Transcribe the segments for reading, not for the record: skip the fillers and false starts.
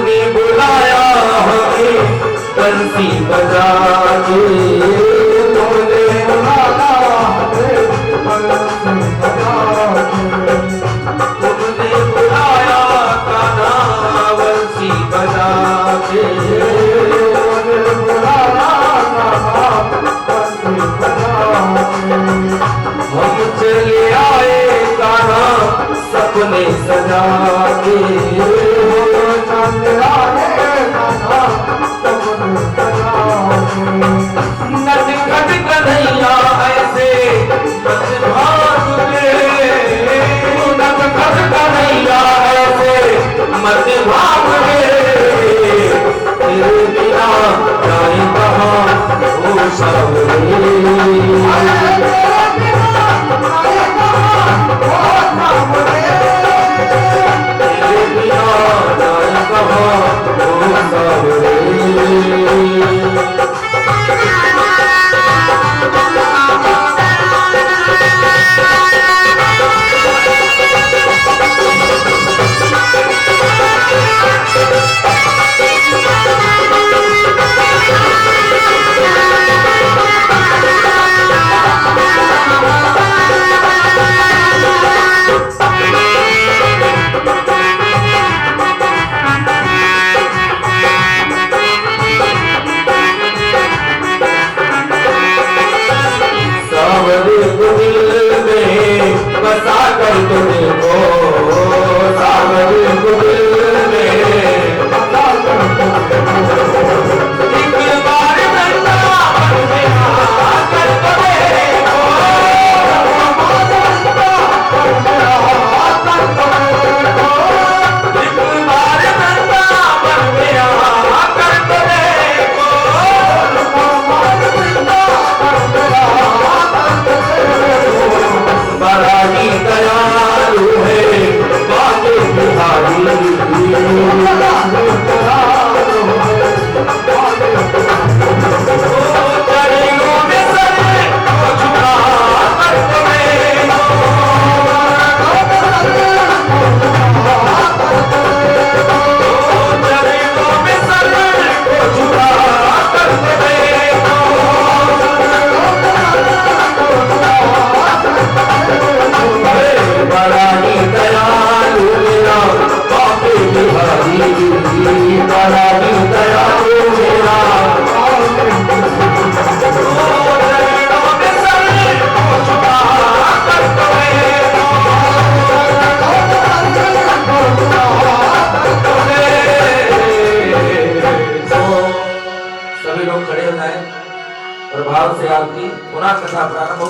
तुमने बुलाया हमें बंसी बजा के, तुमने बुलाया हमें बंसी बजा के, तुमने बुलाया कान्हा बंसी बजा के, तुमने बुलाया कान्हा बंसी बजा के। हम चले आए कान्हा सपने सजा के, चले आए कान्हा सपने सजा के। नटखट कन्हैया ऐसे मत भाग ले, नटखट कन्हैया ऐसे मत भाग ले, तेरे बिना जाए कहाँ ओ सावरे।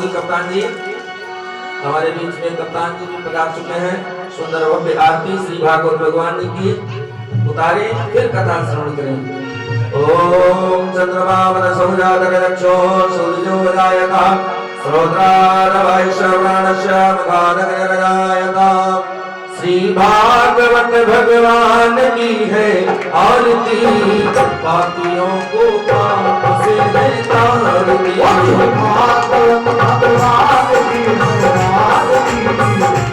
कप्तान जी हमारे बीच में कप्तान जी भी पधार चुके हैं। सुंदर भव्य आरती श्री भागवत भगवान जी की उतारे, फिर कथा श्रवण करें। ओम चंद्रमा मनसो जातक रक्षो सूर्यो उदयता श्रोत्रारवै श्रवणस्य मघानगरजायता। श्री भागवत भगवान की है आरती, पापियों को पाप से तारती। भागवत भगवान की है आरती,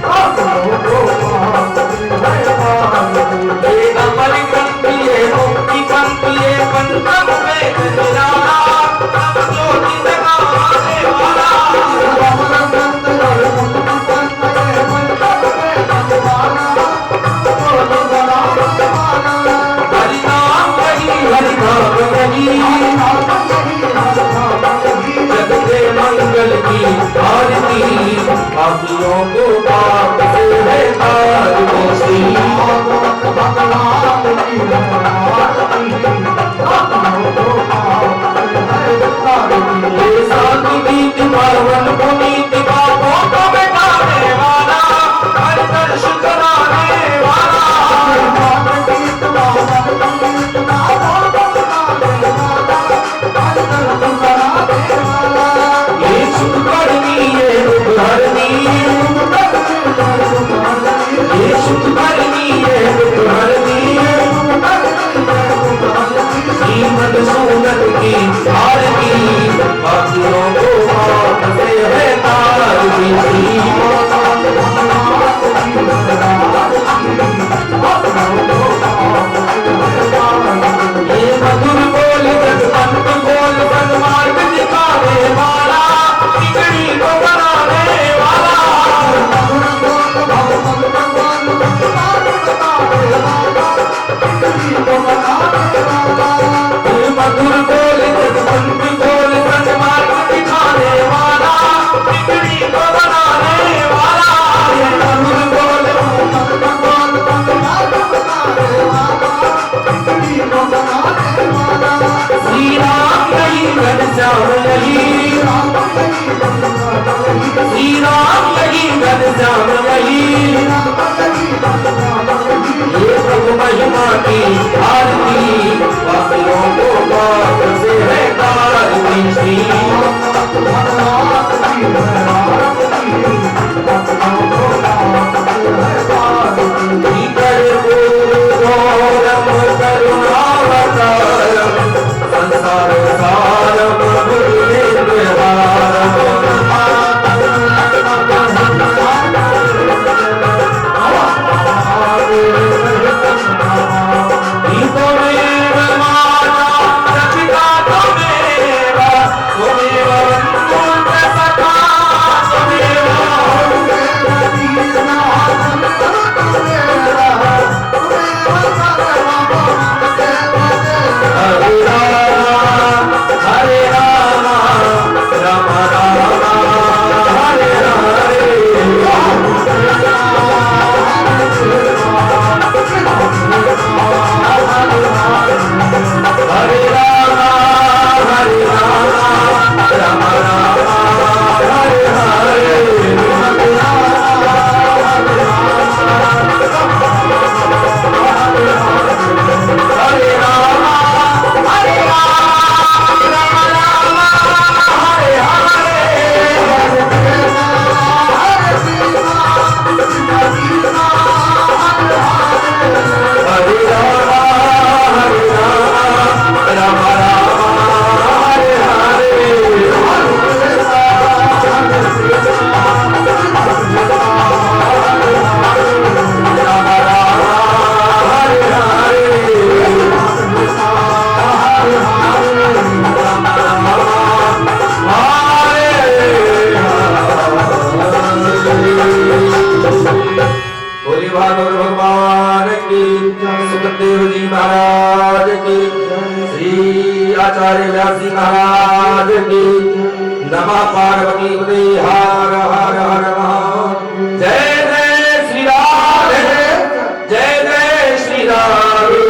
पापियों को पाप से तारती। ये अमर ग्रंथ ये मुक्ति पंथ ये पंचम वेद निराला, सब ज्योति जगाने वाला। अमर ग्रंथ ये मुक्ति पंथ ये पंचम वेद निराला, हरि नाम वही जग के मंगल की आरती, पापियों को पाप से है तारती। भगवान की आरती, पापियों को पाप से है तारती। ये साधु गीत पावन पुनीत पापों को मिटाने वाला, हर दर्श कराने वाला। ये सुख करनी ये उद्धरनी, राम यही घनश्याम यही ये प्रभु महिमा की आरती वासियों को बात से है कारती संसार सारम भगवान की, सुखदेव जी महाराज की, श्री आचार्य व्यास जी महाराज की, नमः पार्वती पते हर हर हर महादेव। जय जय श्री राधे, जय जय श्री राधे,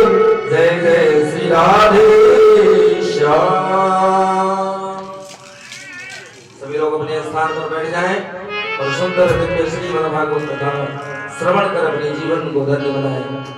जय जय श्री राधे श्याम। सभी लोग अपने स्थान पर बैठ जाएं और सुंदर दिव्य श्रीमद् भागवत कथा श्रवण कर अपने जीवन को धन्य बनाएं।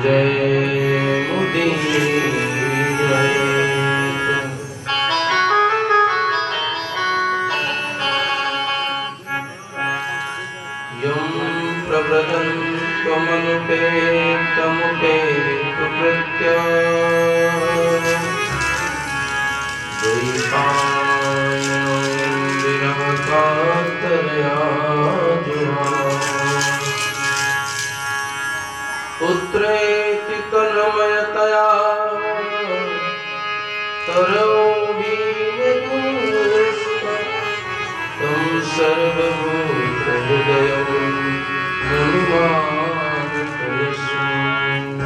जय मुदीर यं प्रव्रजन्तमनुपेतमुपेतु कृत्य द्वैपायनं विरहकातरया पुत्रेति तन्मयतया तरौ तं सर्वभूतहृदयं मुनिमानतयस्मिन्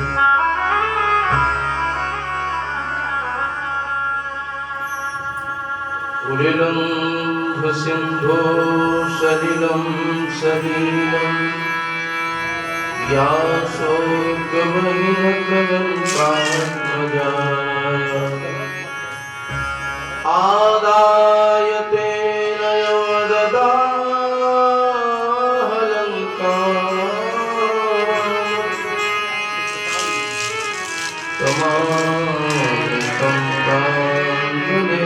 उलिलंघसिन्धो सलिलं सलीलं व्यासोऽग्रवहिनगन्तात्मजाय आदाय तेन योददाहलङ्कारम् समानितं काञ्चनिराञ्जनेयम्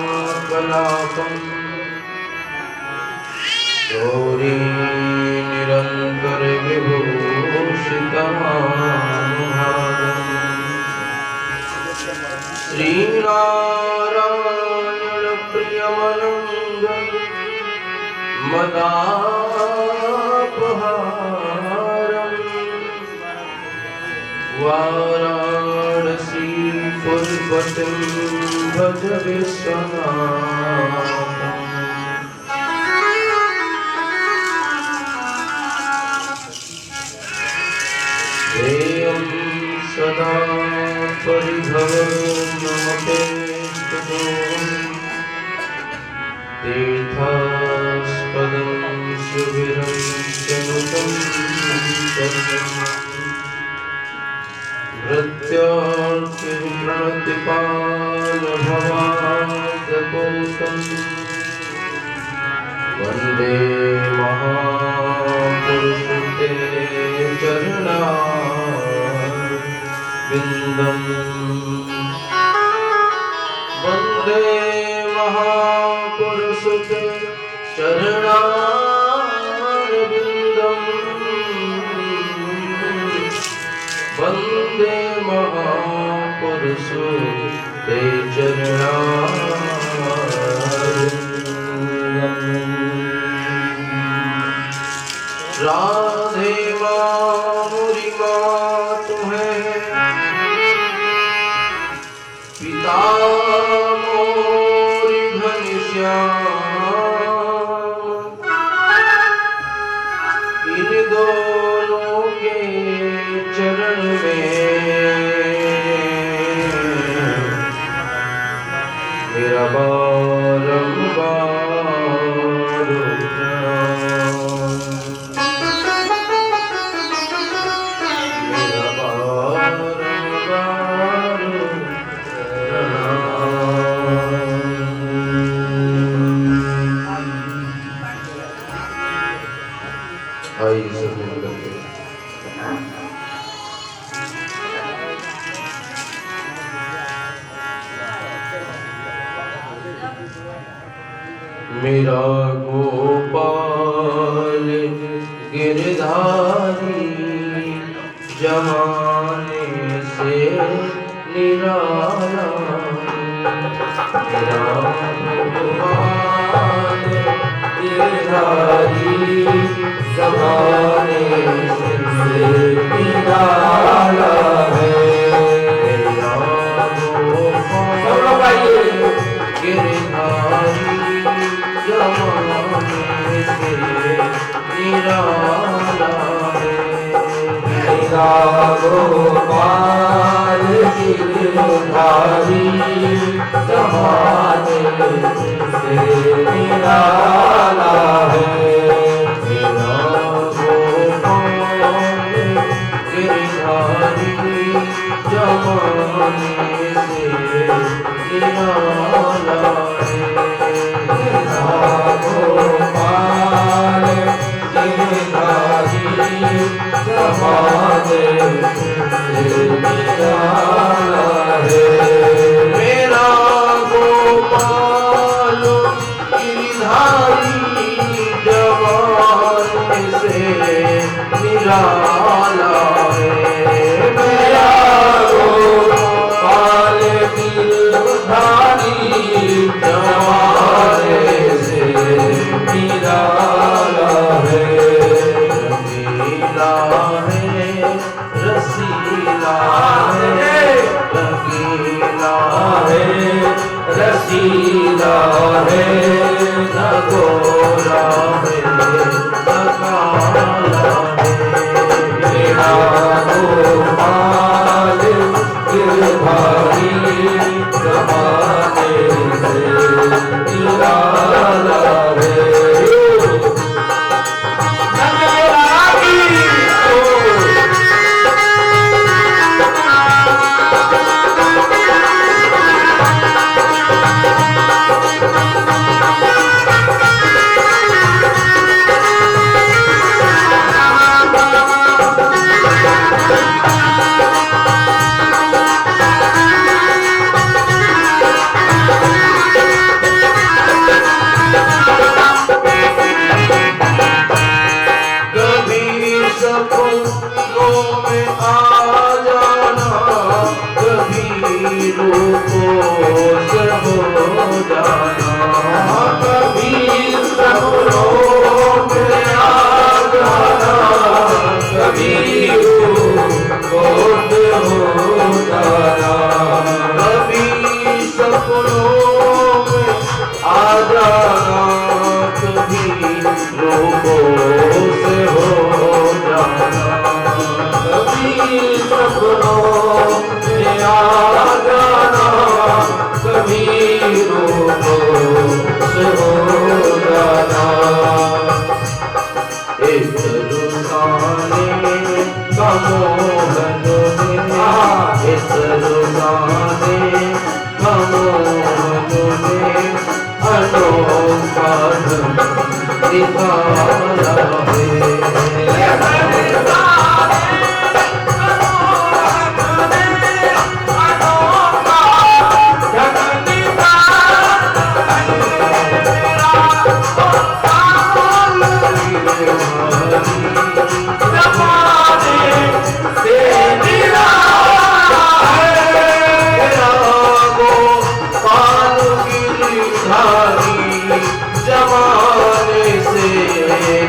गङ्गातरङ्गरमणीयजटाकलापम् गौरी निरन्तर विभूषितमानुभागम् श्रीनारायण प्रियमनङ्गं मदापहारम् वाराणसी पुरपतिं भज विश्वनाथम् ध्येयं सदा परिभवनमपेक्षितो तीर्थास्पदं सुविरं चनुतं भृत्यार्तिप्रणतिपालभवादपोतं वन्दे महापुरुषते चरणारविन्दम् वन्दे महापुरुषते चरणारविन्दम् वन्दे महापुरुषते चरणारविन्दम् राधे मामुरी माँ तुम्हें पिता मोरी घनश्याम इन दोनों के चरण में मेरा बारंबार मेरा गोपाल गिरधारी जमाने से निराला मेरा गोपाल गिरधारी जमाने से निराला है मेरा गोपाल गिरधारी जमाने से निराला है मेरा गोपाल गिरधारी जमाने से निराला है मेरा गोपाल गिरधारी गिरधारी जमाने से निराला है। गोपाल गिरधारी जमाने से निराला है। मेरा गोपाल गिरधारी जमाने से निराला है। मेरा गोपाल गिरधारी जमाने से निराला है। रसीला है, रसीला है, रसीला है, न गोरा है, न काला है। मेरा गोपाल गिरधारी जमाने से निराला है। सपनों में आ जाना, कभी रूपों से हो जाना। कभी सपनों में आ जाना, कभी रूपों से हो जाना। कभी सपनों में आ जाना, कभी रूपों से हो जाना। कभी सपनों में आ जाना, कभी रूपों से हो जाना। एक रुसाने का मोहन में, एक रुसाने का मोहन में अनोखा निकाला है। जमाने से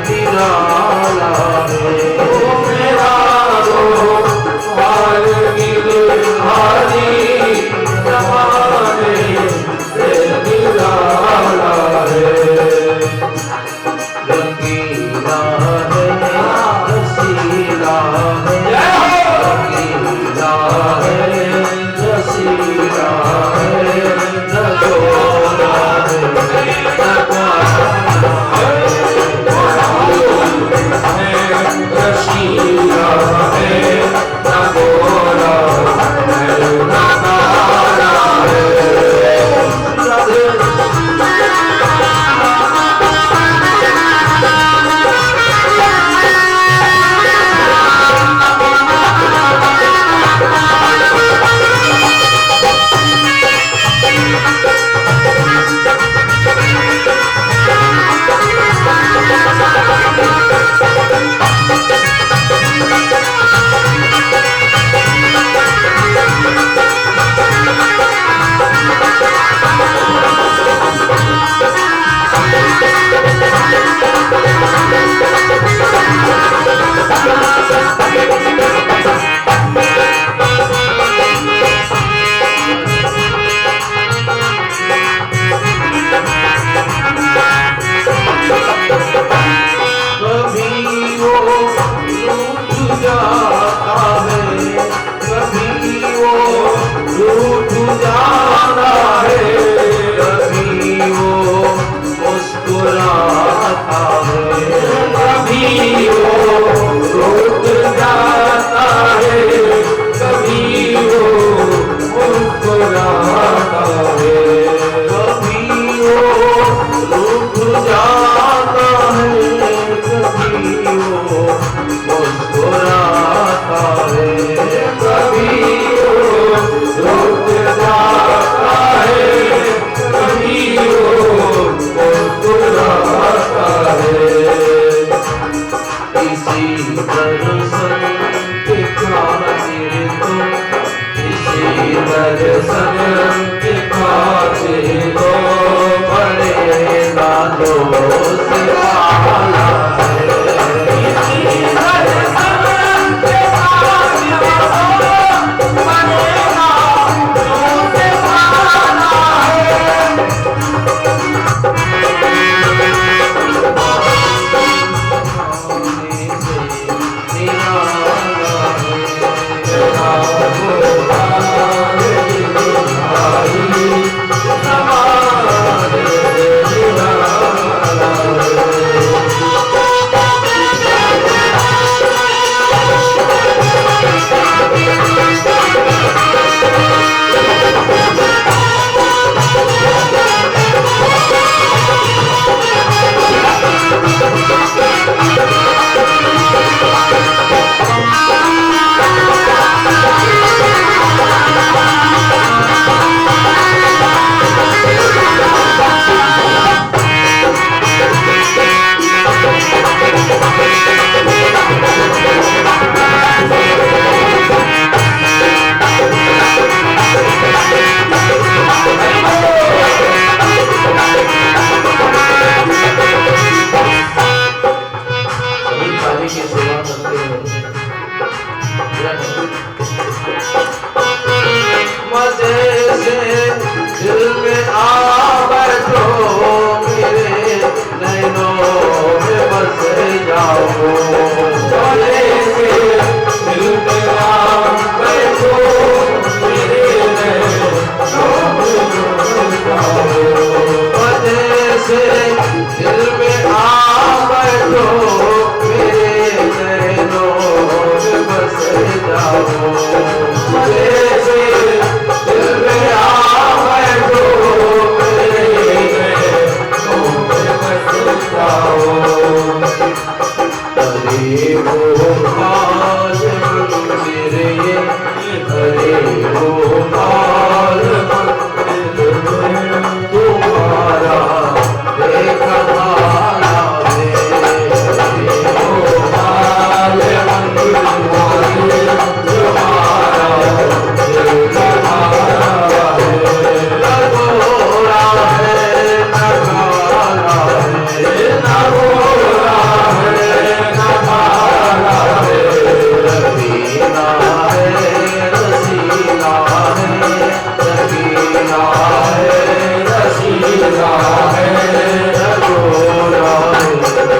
मजे से दिल में आ बैठो मेरे नैनों में बस जाओ मजे से दिल में आ बैठो मेरे नैनों में बस जाओ मजे से दिल में आ बैठो मेरे नैनों में बस जाओ मजे से दिल में आ बैठो मेरे नैनों में बस जाओ अरे वो बाल मंदिर ये अरे वो बाल मंदिर तुम्हारा देखा भाला है ओ बाल मंदिर तुम्हारा दिल तुम्हारा है नगोरा है नगारा है ना गोरा है ना काला है रवीना है रसीला है रवीना है रसीला है नगोरा है नगारा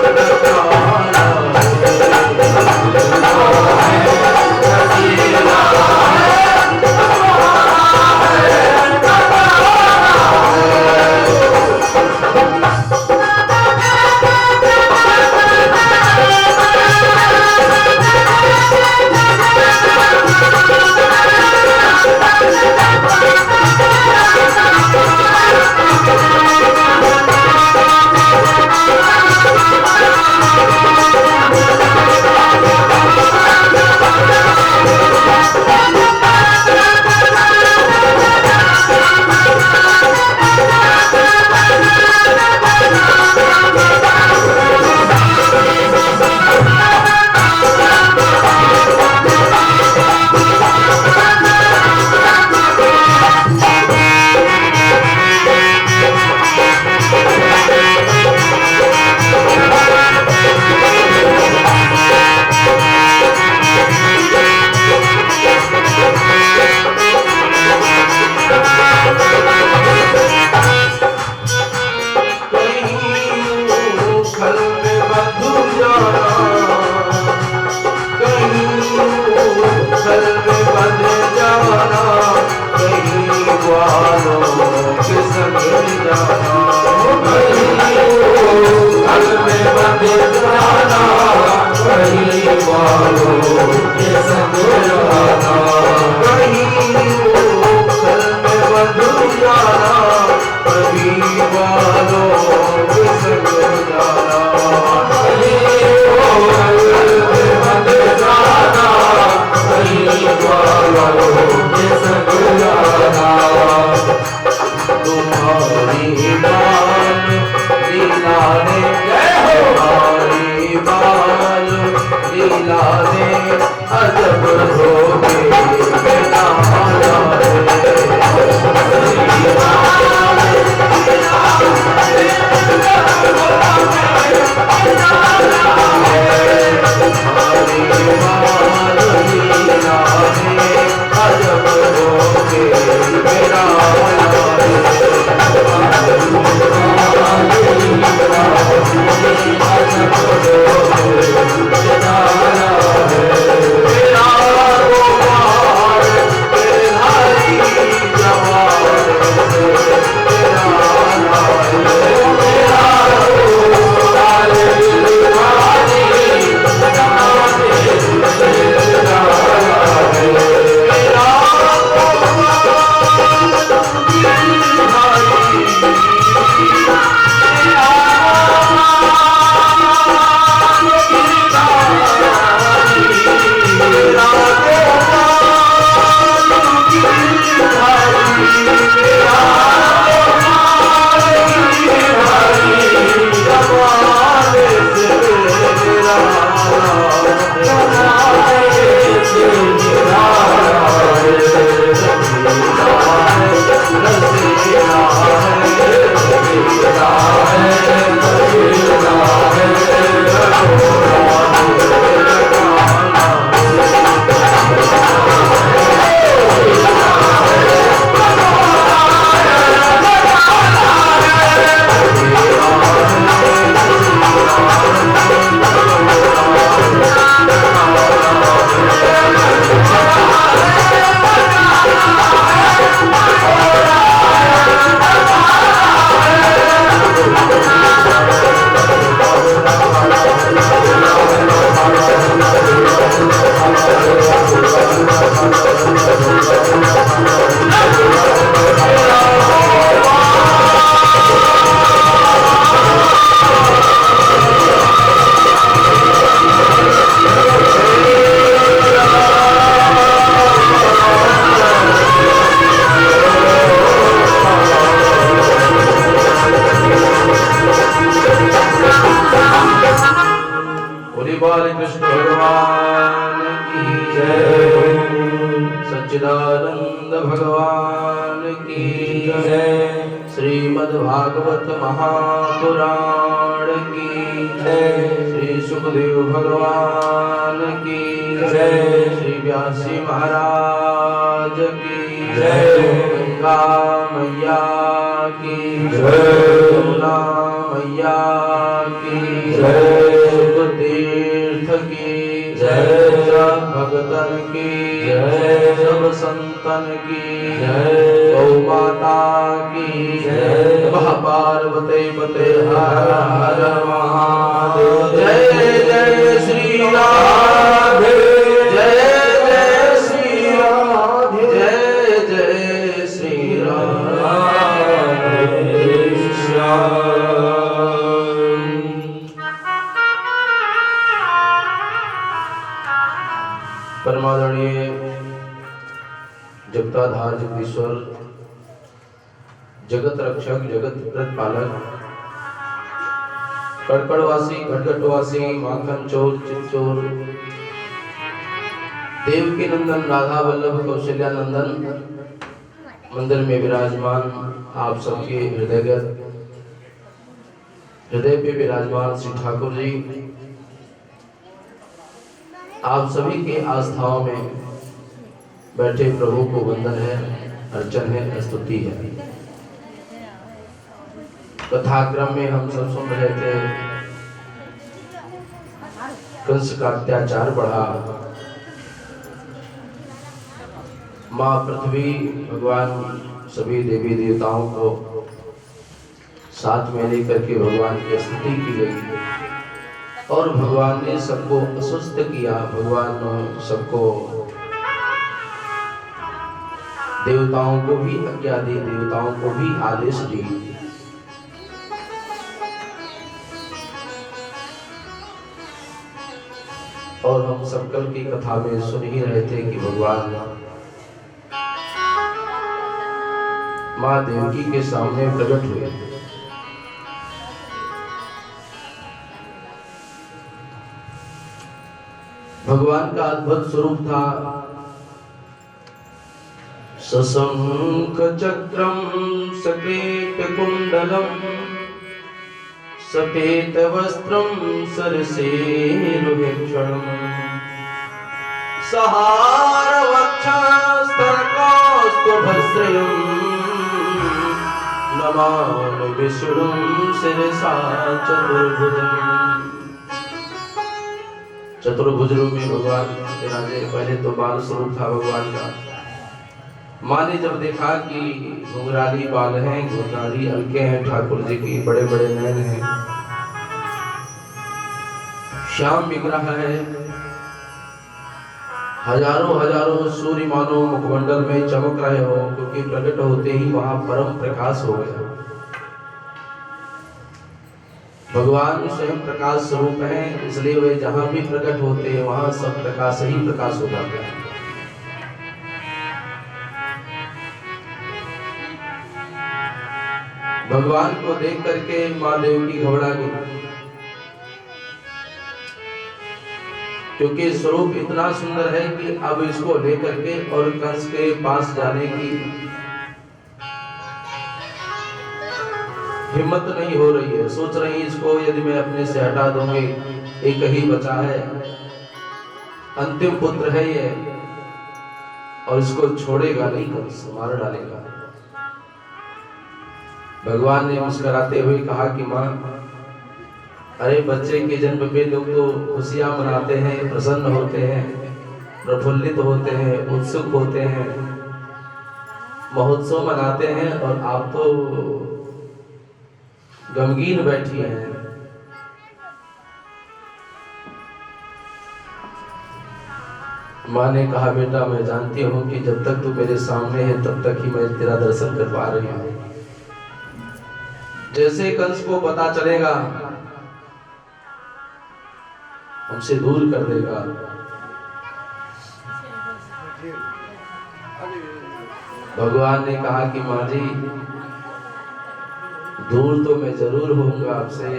सच्चिदानंद भगवान की जय। श्रीमद् भागवत महापुराण की जय। श्री सुखदेव भगवान की जय। श्री व्यासी महाराज की जय। गंगा मैया की जय। यमुना मैया की जय। सुख तीर्थ की जय। सब भगतन की जय। सब संतन की जय। गौ माता की जय। महा पार्वती पते हर हर महादेव। जय जय श्री राधे, जय जय श्री राधे, जय जय श्री राधे श्याम। परमादरणीय जगताधार जगदीश्वर, जगत रक्षक, जगत प्रतिपालक, कड़कड़वासी, घटघटवासी, माखन चोर, चित्चोर, देवकी नंदन, राधा वल्लभ, कौशल्यानंदन, मंदिर में विराजमान आप सबके हृदय पे विराजमान श्री ठाकुर जी, आप सभी के आस्थाओं में बैठे प्रभु को वंदन है, अर्चन है, स्तुति है। कथाक्रम में हम सब सुन रहे थे, कंस का अत्याचार बढ़ा, माँ पृथ्वी, भगवान सभी देवी देवताओं को साथ में लेकर के भगवान की स्तुति की गई और भगवान ने सबको अस्वस्थ किया। भगवान ने सबको, देवताओं को भी आज्ञा दी, देवताओं को भी आदेश दी। और हम सब कल की कथा में सुन ही रहे थे कि भगवान माँ देवकी के सामने प्रकट हुए। भगवान का अद्भुत स्वरूप था। सशंख चक्रम सकेत कुंडलम सपेत वस्त्रम सरसेरुभक्षणम सहार वक्षस्थलकास्तुभश्रयम् नमामि विष्णुं शिरसा चतुर्भुजम्। चतुर्भुज रूप में भगवान विराजे। पहले तो बाल स्वरूप था भगवान का। माँ ने जब देखा कि घुंघराली बाल हैं, घुंघराली अलके हैं, ठाकुर जी की बड़े बड़े नयन हैं, श्याम विग्रह है, हजारों हजारों सूर्य मानो मुखमंडल में चमक रहे हो, क्योंकि प्रकट होते ही वहां परम प्रकाश हो गया। भगवान स्वयं प्रकाश स्वरूप है, इसलिए वे जहां भी प्रकट होते हैं वहां सब प्रकाश ही प्रकाश हो जाता है। भगवान को देख करके माँ देवकी घबरा गई, क्योंकि स्वरूप इतना सुंदर है कि अब इसको लेकर के और कंस के पास जाने की हिम्मत नहीं हो रही है। सोच रही इसको यदि मैं अपने से हटा दूंगी, एक ही बचा है, अंतिम पुत्र है ये, और इसको छोड़ेगा नहीं, कंस मार डालेगा। भगवान ने मुस्कुराते हुए कहा कि माँ, अरे बच्चे के जन्म पे लोग तो खुशियां मनाते हैं, प्रसन्न होते हैं, प्रफुल्लित होते हैं, उत्सुक होते हैं, महोत्सव मनाते हैं, और आप तो गमगीन बैठी हैं। माँ ने कहा, बेटा मैं जानती हूँ कि जब तक तू मेरे सामने है तब तक ही मैं तेरा दर्शन कर पा रही हूँ। जैसे कंस को पता चलेगा हमसे दूर कर देगा। भगवान ने कहा कि माँ जी, दूर तो मैं जरूर होऊंगा आपसे,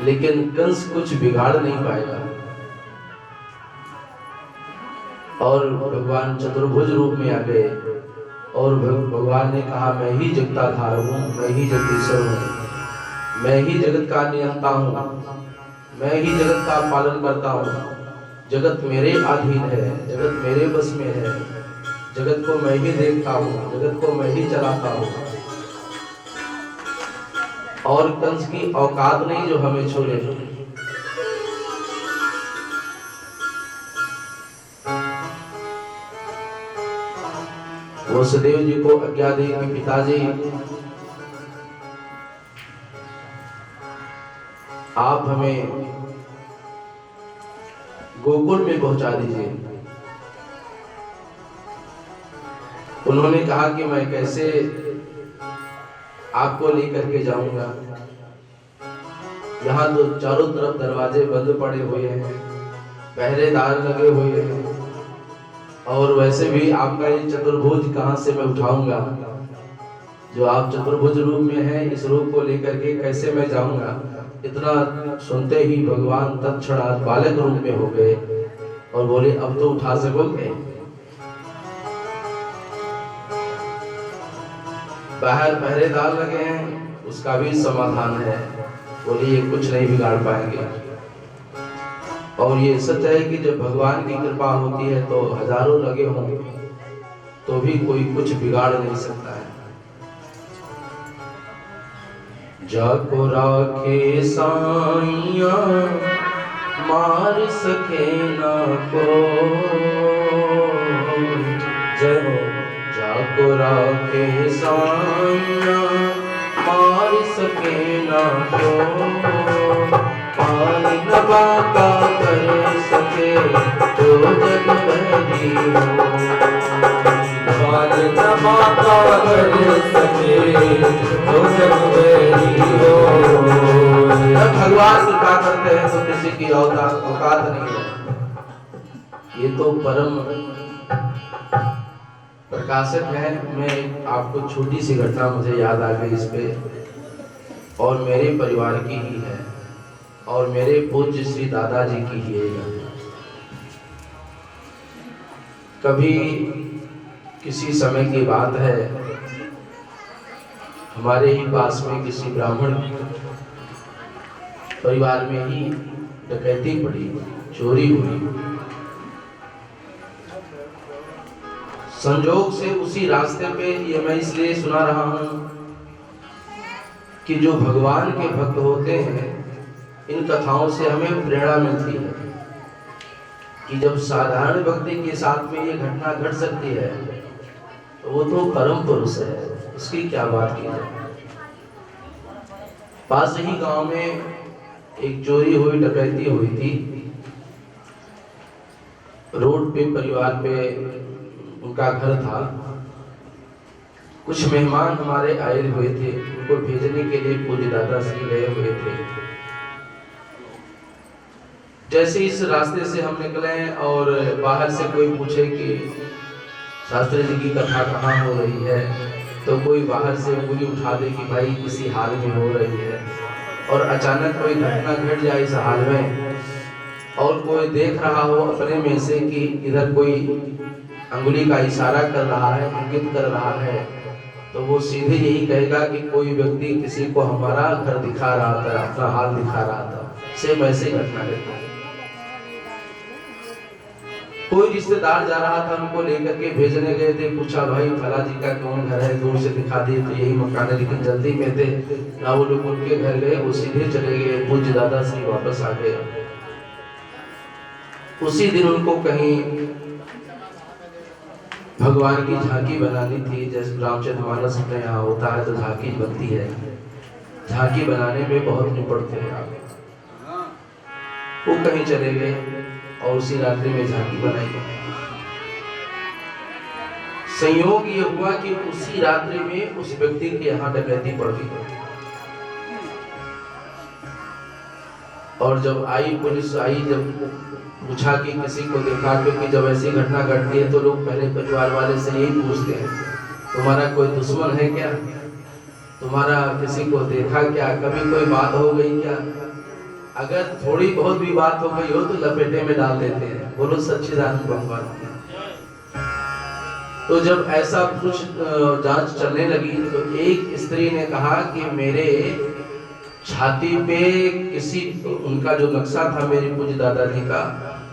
लेकिन कंस कुछ बिगाड़ नहीं पाएगा। और भगवान चतुर्भुज रूप में आ गए और भगवान ने कहा मैं ही जगता धारक हूँ, मैं ही जगदीश्वर हूँ, मैं ही जगत का नियंता हूँ, मैं ही जगत का पालन करता हूँ, जगत मेरे अधीन है, जगत मेरे बस में है, जगत को मैं ही देखता हूँ, जगत को मैं ही चलाता हूँ। और कंस की औकात नहीं जो हमें छोड़े। वसुदेव जी को आज्ञा दी कि पिताजी आप हमें गोकुल में पहुंचा दीजिए। उन्होंने कहा कि मैं कैसे आपको लेकर के जाऊंगा, यहाँ तो चारों तरफ दरवाजे बंद पड़े हुए हैं, पहरेदार लगे हुए हैं, और वैसे भी आपका ये चतुर्भुज कहाँ से मैं उठाऊंगा, जो आप चतुर्भुज रूप में हैं, इस रूप को लेकर के कैसे मैं जाऊंगा। इतना सुनते ही भगवान तत्क्षणात बालक रूप में हो गए और बोले अब तो उठा सकोगे। बाहर पहरेदार लगे हैं, उसका भी समाधान है, बोले ये कुछ नहीं बिगाड़ पाएंगे। और ये सच है कि जब भगवान की कृपा होती है तो हजारों लगे हों तो भी कोई कुछ बिगाड़ नहीं सकता है। जाको राखे साइया मार सके ना को, जय हो। जाको राखे साइया मार सके ना को, पाल नवा का कर सके जो जग बहरी हो, पाल नवा का कर सके जो जग बहरी हो। भगवान कृपा करते हैं तो किसी की औकात नहीं है। ये तो परम प्रकाशक है। मैं आपको छोटी सी घटना मुझे याद आ गई इस पे, और मेरे परिवार की ही है और मेरे पूज्य श्री दादाजी की ही है। कभी किसी समय की बात है, हमारे ही पास में किसी ब्राह्मण परिवार में ही डकैती पड़ी, चोरी हुई। संजोग से उसी रास्ते पे, ये मैं इसलिए सुना रहा हूं कि जो भगवान के भक्त होते हैं, इन कथाओं से हमें प्रेरणा मिलती है कि जब साधारण व्यक्ति के साथ में ये घटना घट सकती है तो वो तो परम पुरुष है, उसकी क्या बात की जाए। पास ही गांव में एक चोरी हुई, डकैती हुई थी। रोड पे परिवार पे उनका घर था। कुछ मेहमान हमारे आए हुए थे, उनको भेजने के लिए पूज्य दादा श्री गए हुए थे। जैसे इस रास्ते से हम निकले और बाहर से कोई पूछे कि शास्त्री जी की कथा कहाँ हो रही है, तो कोई बाहर से उंगली उठा दे कि भाई किसी हाल में हो रही है, और अचानक कोई घटना घट जाए इस हाल में, और कोई देख रहा हो अपने में से कि इधर कोई अंगुली का इशारा कर रहा है, इंगित कर रहा है, तो वो सीधे यही कहेगा कि कोई व्यक्ति किसी को हमारा घर दिखा रहा था, अपना हाल दिखा रहा था। सेम ऐसे घटना घटी। कोई रिश्तेदार जा रहा था, उनको लेकर के भेजने गए थे, पूछा भाई फला जी का कौन घर है, दूर से दिखा दिए तो यही मकान है, लेकिन जल्दी में थे ना, वो लोग उनके घर गए, वो सीधे चले गए, पूज्य दादा श्री वापस आ गए। उसी दिन उनको कहीं भगवान की झांकी बनानी थी, जैसे रामचरितमानस में यहाँ होता है तो झांकी बनती है। झांकी बनाने में बहुत निपुण थे आप। वो कहीं चले गए और उसी रात्रि में झांकी बनाई। संयोग ये हुआ कि उसी रात्रि में उस व्यक्ति के यहाँ डकैती पड़ गई, और जब आई पुलिस आई, जब पूछा कि किसी को देखा, क्योंकि जब ऐसी घटना घटती है तो लोग पहले परिवार वाले से यही पूछते हैं तुम्हारा कोई दुश्मन है क्या, तुम्हारा किसी को देखा क्या, कभी कोई बात हो गई क्या। अगर थोड़ी बहुत भी बात हो गई हो तो लपेटे में डाल देते हैं। बोलो सच्चिदानंद भगवान। तो जब ऐसा कुछ जांच चलने लगी तो एक स्त्री ने कहा कि मेरे छाती पे किसी, उनका जो नक्शा था मेरे पूज्य दादाजी का,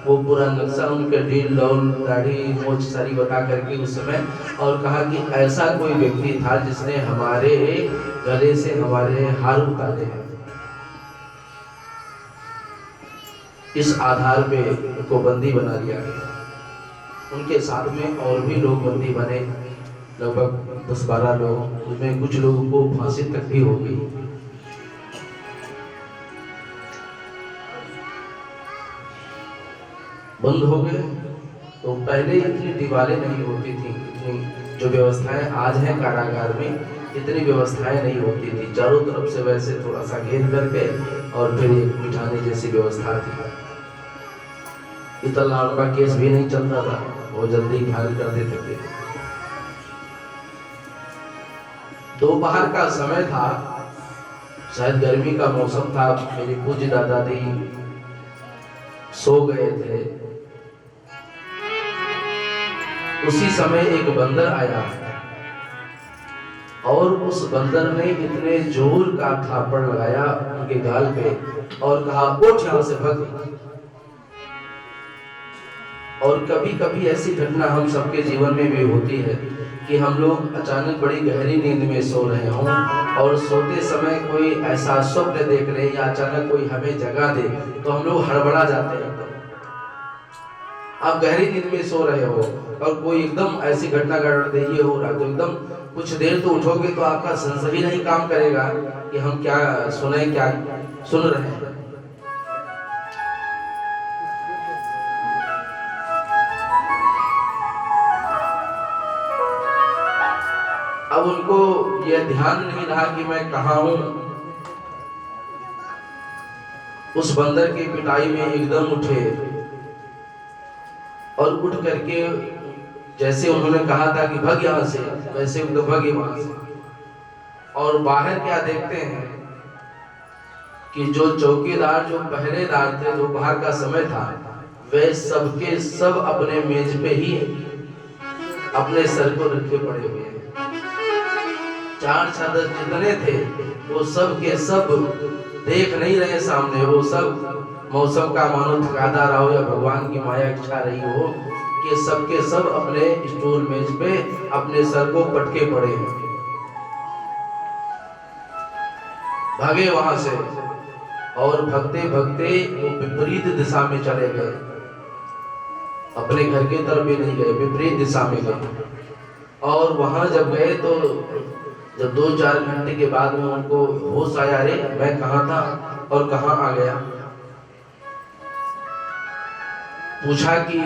वो पूरा नक्शा उनके ढील लौल दाढ़ी मोछ सारी बता करके उस समय, और कहा कि ऐसा कोई व्यक्ति था जिसने हमारे गले से हमारे हार उतारे हैं। इस आधार पे उनको बंदी बना लिया गया। उनके साथ में और भी लोग बंदी बने, लगभग 10-12 लोग, उसमें कुछ लोगों को फांसी तक भी हो गई। बंद हो गए। तो पहले इतनी दीवारें नहीं होती थी, इतनी जो व्यवस्थाएं आज हैं कारागार में, इतनी व्यवस्थाएं नहीं होती थी। चारों तरफ से वैसे थोड़ा सा घेर करके और फिर एक बिठाने जैसी व्यवस्था थी। इतना लंबा केस भी नहीं चलता था, बहुत जल्दी खाली कर देते थे। दोपहर का समय था, शायद गर्मी का मौसम था। मेरे पूज्य दादाजी सो गए थे। उसी समय एक बंदर आया और उस बंदर ने इतने जोर का थापड़ लगाया उनके गाल पे और कहा, उठ यहां से भग। और कभी कभी ऐसी घटना हम सबके जीवन में भी होती है कि हम लोग अचानक बड़ी गहरी नींद में सो रहे हों और सोते समय कोई ऐसा स्वप्न देख रहे या अचानक कोई हमें जगा दे तो हम लोग हड़बड़ा जाते हैं। आप गहरी नींद में सो रहे हो और कोई एकदम ऐसी घटना घट रही हो रहा, तो एकदम कुछ देर तो उठोगे तो आपका सेंस ही नहीं काम करेगा कि हम क्या सुने, क्या सुन रहे हैं। अब उनको यह ध्यान नहीं रहा कि मैं कहाँ हूं। उस बंदर की पिटाई में एकदम उठे और उठ करके जैसे उन्होंने कहा था कि भग यहां से, वैसे उनको भगे वहां से। और बाहर क्या देखते हैं कि जो चौकीदार, जो पहरेदार थे, जो बाहर का समय था, वे सबके सब अपने मेज पे ही अपने सर को रखे पड़े हुए हैं। 4 चादर जितने थे वो सब के सब देख नहीं रहे सामने। वो सब मौसम का मानो ठिकादा रहा हो या भगवान की माया इच्छा रही हो कि सबके सब अपने स्टूल मेज पे अपने सर को पटके पड़े हैं। भागे वहां से और भगते भगते वो विपरीत दिशा में चले गए। अपने घर के तरफ भी नहीं गए, विपरीत दिशा में गए। और वहां जब गए तो जब 2-4 घंटे के बाद में उनको होश आया, अरे मैं कहाँ था और कहाँ आ गया। पूछा कि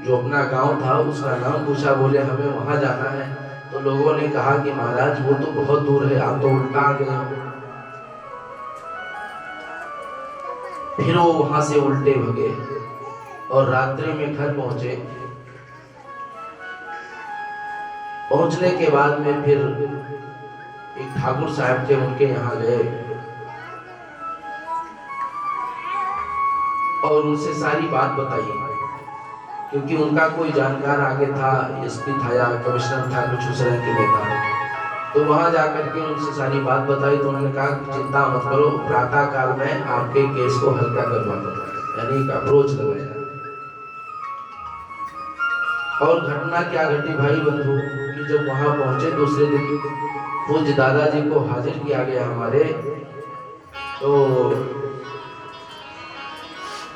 जो अपना गांव था उसका नाम पूछा, बोले हमें वहां जाना है। तो लोगों ने कहा कि महाराज वो तो बहुत दूर है, आप तो उल्टा आ गए। फिर वो वहां से उल्टे भगे और रात्रि में घर पहुंचे। पहुंचने के बाद में फिर एक ठाकुर साहब थे, उनके यहाँ गए और उनसे सारी बात बताई, क्योंकि उनका कोई जानकार आगे था, एसपी था या कमिश्नर था, कुछ उस रैंक में था। तो वहां जाकर के उनसे सारी बात बताई तो उन्होंने कहा चिंता मत करो, प्रातः काल में आपके केस को हल्का करवा दूंगा, यानी एक अप्रोच लगाया। और घटना क्या घटी भाई बंधु कि जब वहां पहुंचे दूसरे दिन पूज्य दादाजी को हाजिर किया गया हमारे, तो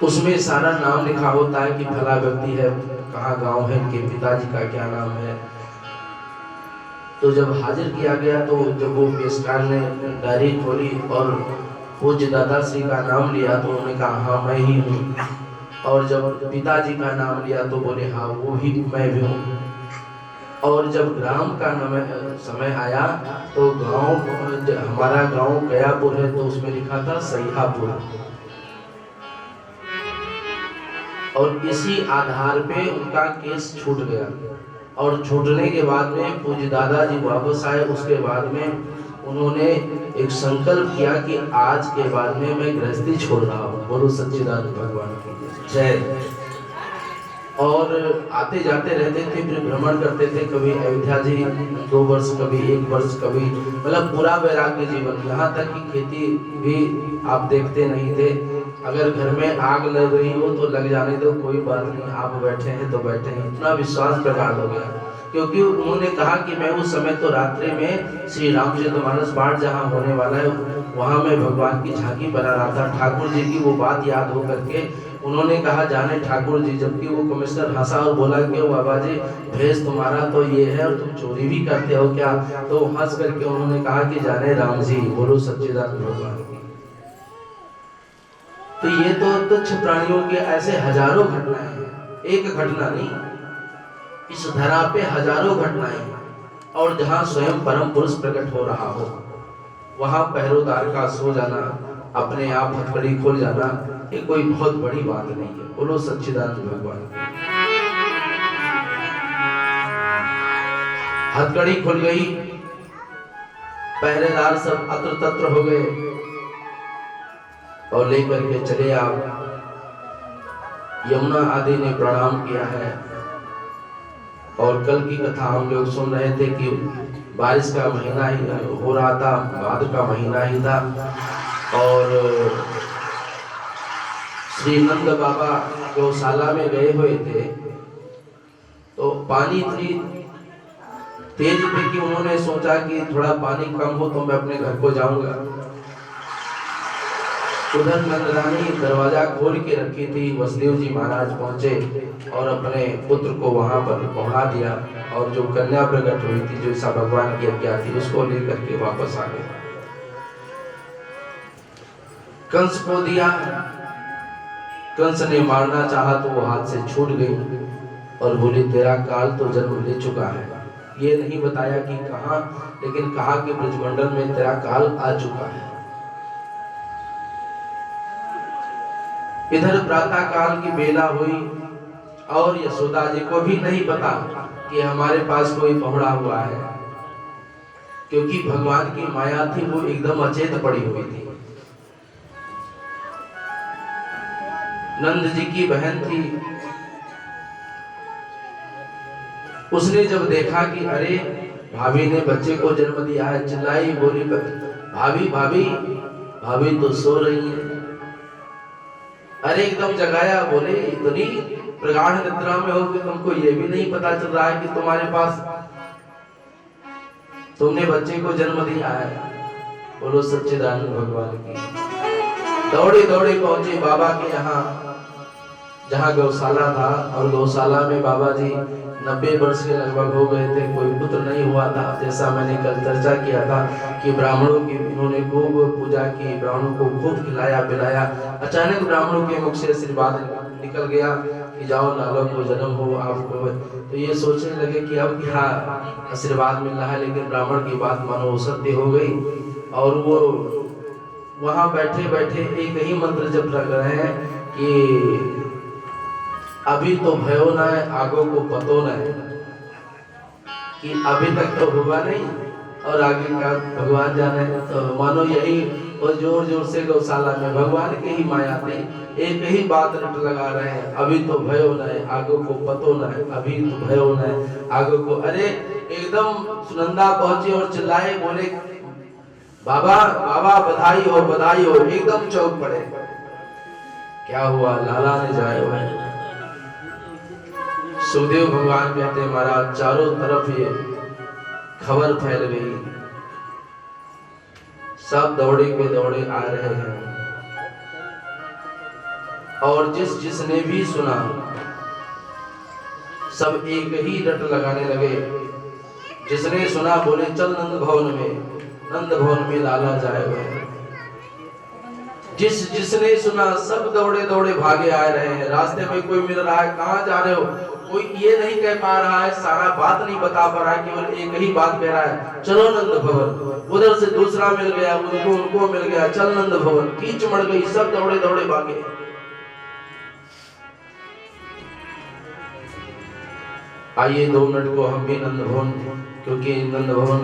उसमें सारा नाम लिखा होता है कि फला व्यक्ति है, कहाँ गांव है, इनके पिताजी का क्या नाम है। तो जब हाजिर किया गया तो जब वो पेशकार ने डायरी खोली और पूज्य दादाश्री का नाम लिया तो उन्होंने कहा हाँ मैं ही हूँ। और जब पिताजी का नाम लिया तो बोले हाँ वो ही मैं भी हूँ। और जब ग्राम का समय आया तो गांव, हमारा गांव गयापुर है तो उसमें लिखा था सहिहापुर। और इसी आधार पे उनका केस छूट गया। और छूटने के बाद में पूज्य दादाजी वापस आए। उसके बाद में उन्होंने एक संकल्प किया कि आज के बाद में मैं गृहस्थी छोड़ रहा हूँ। बोलो सच्चिदानंद भगवान की जय। और आते जाते रहते थे, फिर भ्रमण करते थे, कभी अयोध्या जी 2 वर्ष, कभी 1 वर्ष, कभी मतलब पूरा वैराग्य जीवन। यहाँ तक कि खेती भी आप देखते नहीं थे, अगर घर में आग लग रही हो तो लग जाने दो, कोई बात नहीं, आप बैठे हैं तो बैठे हैं। इतना विश्वास प्रगाढ़ हो गया, क्योंकि उन्होंने कहा कि मैं उस समय तो रात्रि में श्री रामचरितमानस पाठ जहाँ होने वाला है वहाँ मैं भगवान की झांकी बना रहा था। ठाकुर जी की वो बात याद हो करके उन्होंने कहा, जाने ठाकुर जी, जबकि वो कमिश्नर हंसा और बोला क्यों बाबा जी, भेष तुम्हारा तो ये है और तुम चोरी भी करते हो क्या? तो हंस करके उन्होंने कहा कि जाने राम जी, बोलो सच्चिदानंद भगवान की। तो ये तो तुच्छ प्राणियों के ऐसे हजारों घटनाएं हैं, एक घटना नहीं, इस धरा पे हजारों घटनाएं। और जहाँ स्वयं परम पुरुष प्रकट हो रहा हो वहां पहरोदार का सो जाना, अपने आप हथकड़ी खोल जाना, ये कोई बहुत बड़ी बात नहीं है। बोलो सच्चिदानंद भगवान। हथकड़ी खुल गई, पहरेदार सब अत्र तत्र हो गए और लेकर के चले आप। यमुना आदि ने प्रणाम किया है। और कल की कथा हम लोग सुन रहे थे कि बारिश का महीना ही हो रहा था, भाद्र का महीना ही था, और श्री नंद बाबा गौशाला में गए हुए थे, तो पानी इतनी तेज थी कि उन्होंने सोचा कि थोड़ा पानी कम हो तो मैं अपने घर को जाऊंगा। उधर नंदरानी दरवाजा खोल के रखी थी, वसुदेव जी महाराज पहुंचे और अपने पुत्र को वहां पर पहुंचा दिया, और जो कन्या प्रकट हुई थी, जो ईसा भगवान की आज्ञा थी, उसको लेकर के वापस आ गए। कंस को दिया, कंस ने मारना चाहा तो वो हाथ से छूट गई और बोली तेरा काल तो जन्म ले चुका है। ये नहीं बताया कि कहां, लेकिन कहा कि ब्रजमंडल में तेरा काल आ चुका है। इधर प्रातः काल की बेला हुई और यशोदा जी को भी नहीं पता कि हमारे पास कोई पहुंचा हुआ है, क्योंकि भगवान की माया थी वो एकदम अचेत पड़ी हुई थी। नंद जी की बहन थी, उसने जब देखा कि अरे भाभी ने बच्चे को जन्म दिया है, चिल्लाई, बोली भाभी भाभी भाभी तो सो रही है। अरे एकदम जगाया, बोले इतनी प्रगाढ़ निद्रा में हो कि तुमको ये भी नहीं पता चल रहा है कि तुम्हारे पास तुमने बच्चे को जन्म दिया है। बोलो सच्चिदानंद भगवान की। दौड़े दौड़े पहुंचे बाबा के यहाँ, जहाँ गौशाला था, और गौशाला में बाबा जी 90 वर्ष के लगभग हो गए थे, कोई पुत्र नहीं हुआ था। जैसा मैंने कल चर्चा किया था कि ब्राह्मणों की इन्होंने खूब पूजा की, ब्राह्मणों को खूब खिलाया पिलाया। अचानक ब्राह्मणों के मुख से आशीर्वाद निकल गया कि जाओ लालो को जन्म हो आपको। तो ये सोचने लगे कि अब क्या आशीर्वाद मिल रहा है, लेकिन ब्राह्मण की बात मानो सत्य हो गई। और वो वहां बैठे बैठे एक ही मंत्र जप रहे हैं कि अभी तो भयो न है, आगो को पतो न है, कि अभी तक तो हुआ नहीं और आगे का भगवान जाने। तो मानो यही और जोर जोर से गौशाला में भगवान की ही माया थी, एक ही बात रट लगा रहे हैं, अभी तो भयो न है, आगो को पतो न है, अभी तो भयो न है, आगो को। अरे एकदम सुनंदा पहुंचे और चिल्लाए, बोले बाबा बाबा बधाई हो बधाई हो। एकदम चौंक पड़े, क्या हुआ? लाला ने जाए हुए। सुखदेव भगवान कहते महाराज चारों तरफ ये खबर फैल गई, सब दौड़े के दौड़े आ रहे हैं, और जिसने भी सुना सब एक ही रट लगाने लगे। जिसने सुना बोले चल नंद भवन में, नंद भवन में लाला जाए हुए। जिसने सुना सब दौड़े दौड़े भागे आ रहे हैं। रास्ते में कोई मिल रहा है, कहाँ जा रहे हो? कोई ये नहीं कह पा रहा है, सारा बात नहीं बता पा रहा है, केवल एक ही बात कह रहा है, चलो नंद भवन। उधर से दूसरा मिल गया, उनको मिल गया, चल नंद भवन। कीच मड़ गई, सब दौड़े दौड़े भागे। आइए 2 मिनट को हम भी नंद भवन, क्योंकि नंद भवन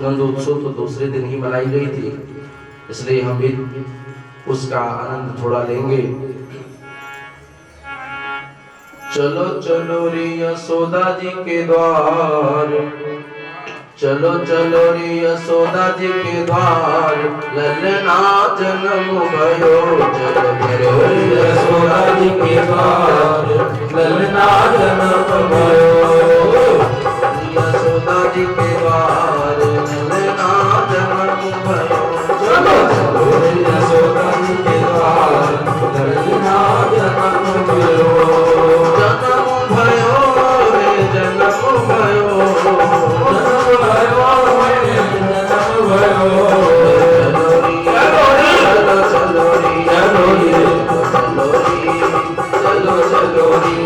नंद उत्सव तो दूसरे दिन ही मनाई गई थी, इसलिए हम भी उसका आनंद थोड़ा लेंगे। चलो चलो रे यशोदा जी के द्वार, चलो चलो रे यशोदा जी के द्वार, ललना जन्म भयो। चलो चलो रे यशोदा जी के द्वार ललना जन्म भयो। यशोदा जी के द्वार ललना जन्म भयो। चलो चलो रे यशोदा जी के द्वार ललना जन्म भयो। जन्म भयो रे जन्म भयो। जन्म भयो रे जन्म भयो। चलो चलो रे चलो रे चलो रे चलो चलो रे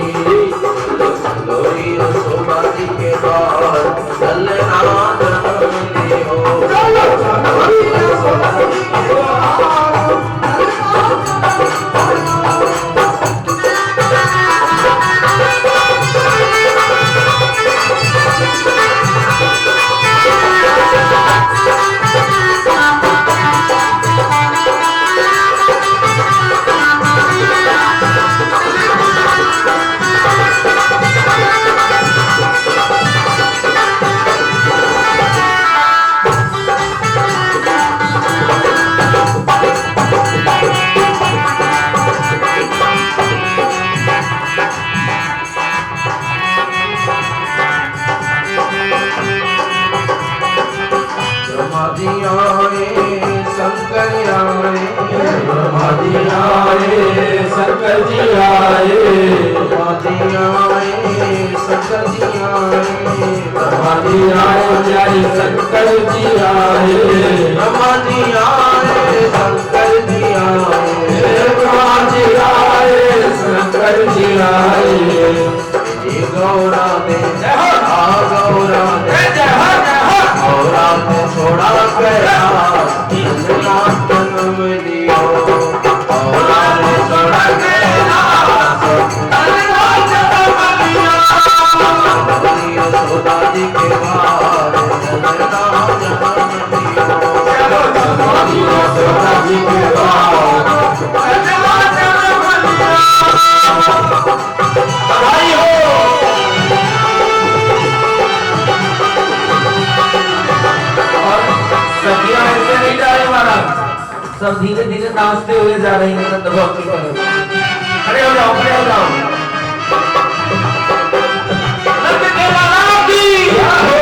चलो रे यशोदा जी के द्वार ललना जन्म लियो। चलो चलो रे यशोदा जी के द्वार शंकर आए, शंकर जी आए। शंकर जी आए, ब्रह्मा जी आए प्यारे शंकर जी आए। ब्रह्मा जी आए शंकर जी आए। ब्रह्मा जी आए शंकर जी आए। जी गौरा दे गौरा दे गौरा ने छोड़ा गया जन्म दियो। गौरा ने छोड़ा गया यशोदा जी के द्वार ललना जन्म दियो। चलो चलो यशोदा जी के द्वार ललना जन्म दियो। बधाई हो। सखियां ऐसे नहीं जा रही महाराज, सब धीरे धीरे नाचते हुए जा रही हैं नंद भक्त की तरफ। खड़े हो जाओ, खड़े हो जाओ। नंद के लाला की जय हो।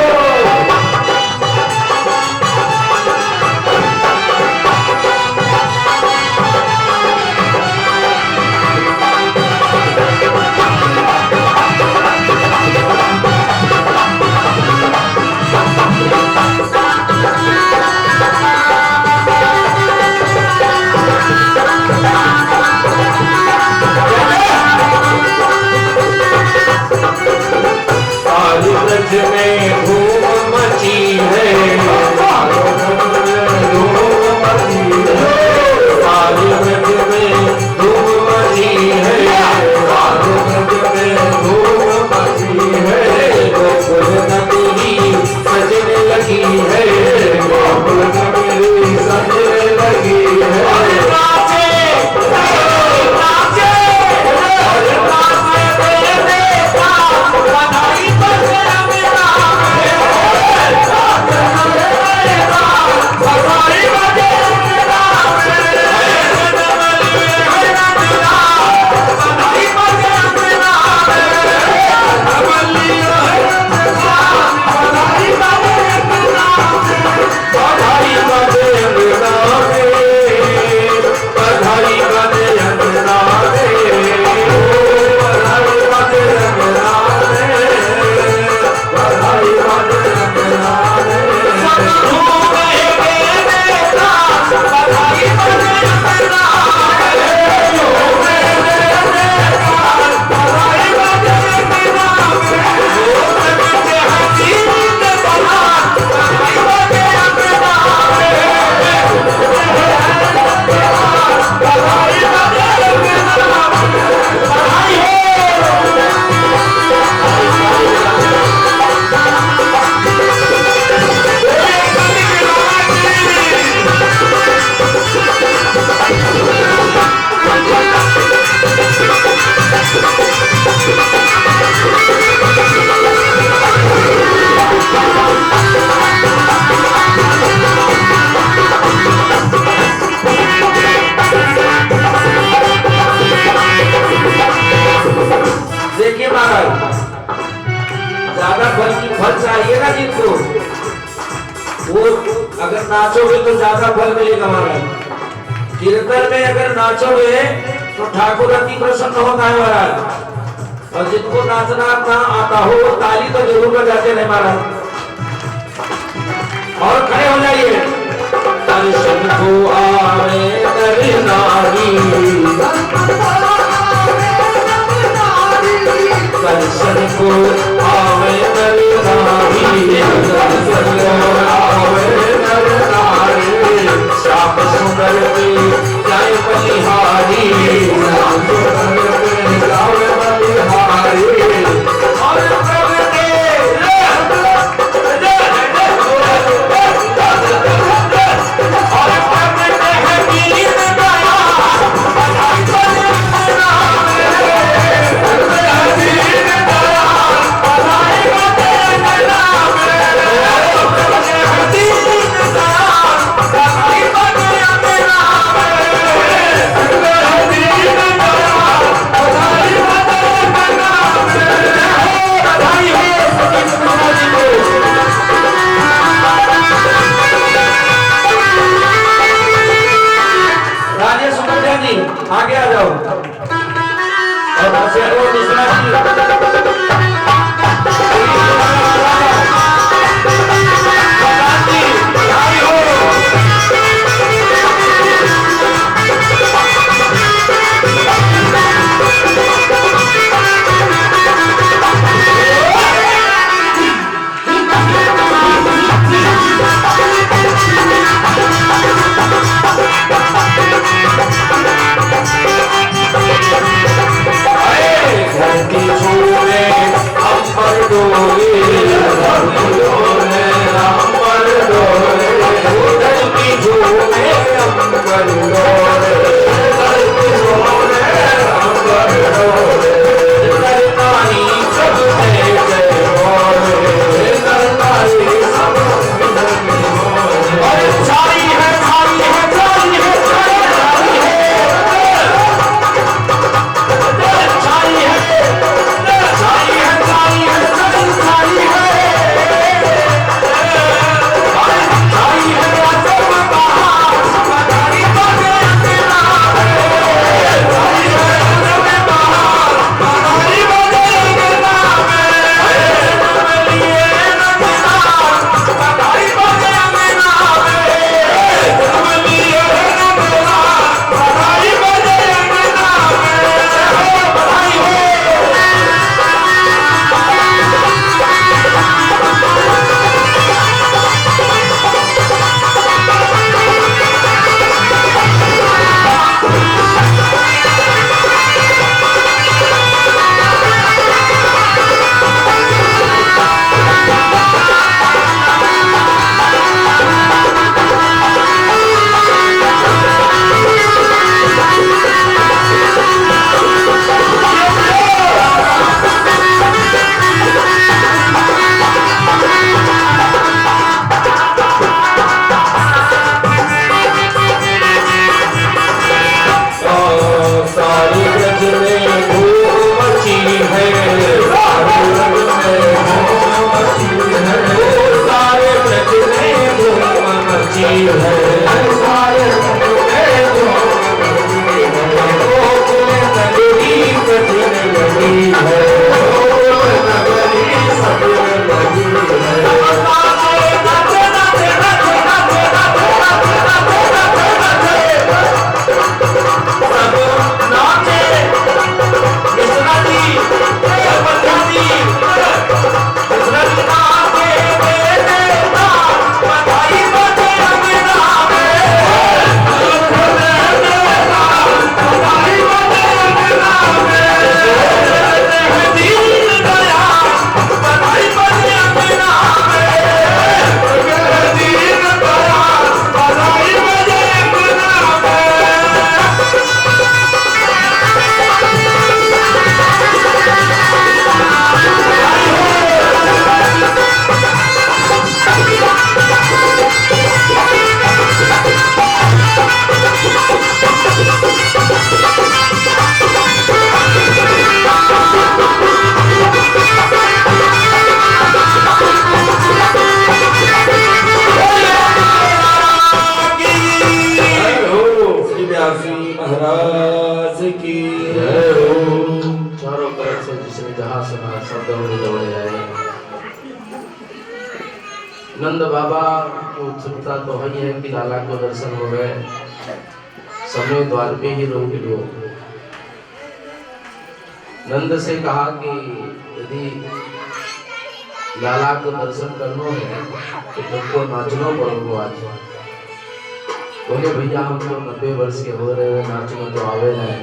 ज्यादा फल मिलेगा महाराज। कीर्तन में अगर नाचोगे तो ठाकुर अति प्रसन्न होता है महाराज। और जिनको नाचना ना आता हो वो ताली तो जरूर बजाते रहे महाराज। और खड़े हो जाइए। दर्शन को आवे नर नारी, दर्शन को आवे नर नारी, दर्शन को आवे नर नारी। श्याम सुंदर पे जाए बलिहारी, श्याम सुंदर पे जाए बलिहारी। और प्रभु के आगे आ जाओ। और मिश्रा जी नगर से जिसने जहाँ सुना सब दौड़े दौड़े आए। नंद बाबा की उत्सुकता तो है ही है कि लाला को दर्शन हो गए, समय द्वार पे ही रोक लो। नंद से कहा कि यदि लाला को दर्शन करना है तो तुमको नाचना पड़ेगा आज। बोले भैया हम तो 90 वर्ष के हो रहे हैं, नाचना तो आवे नहीं।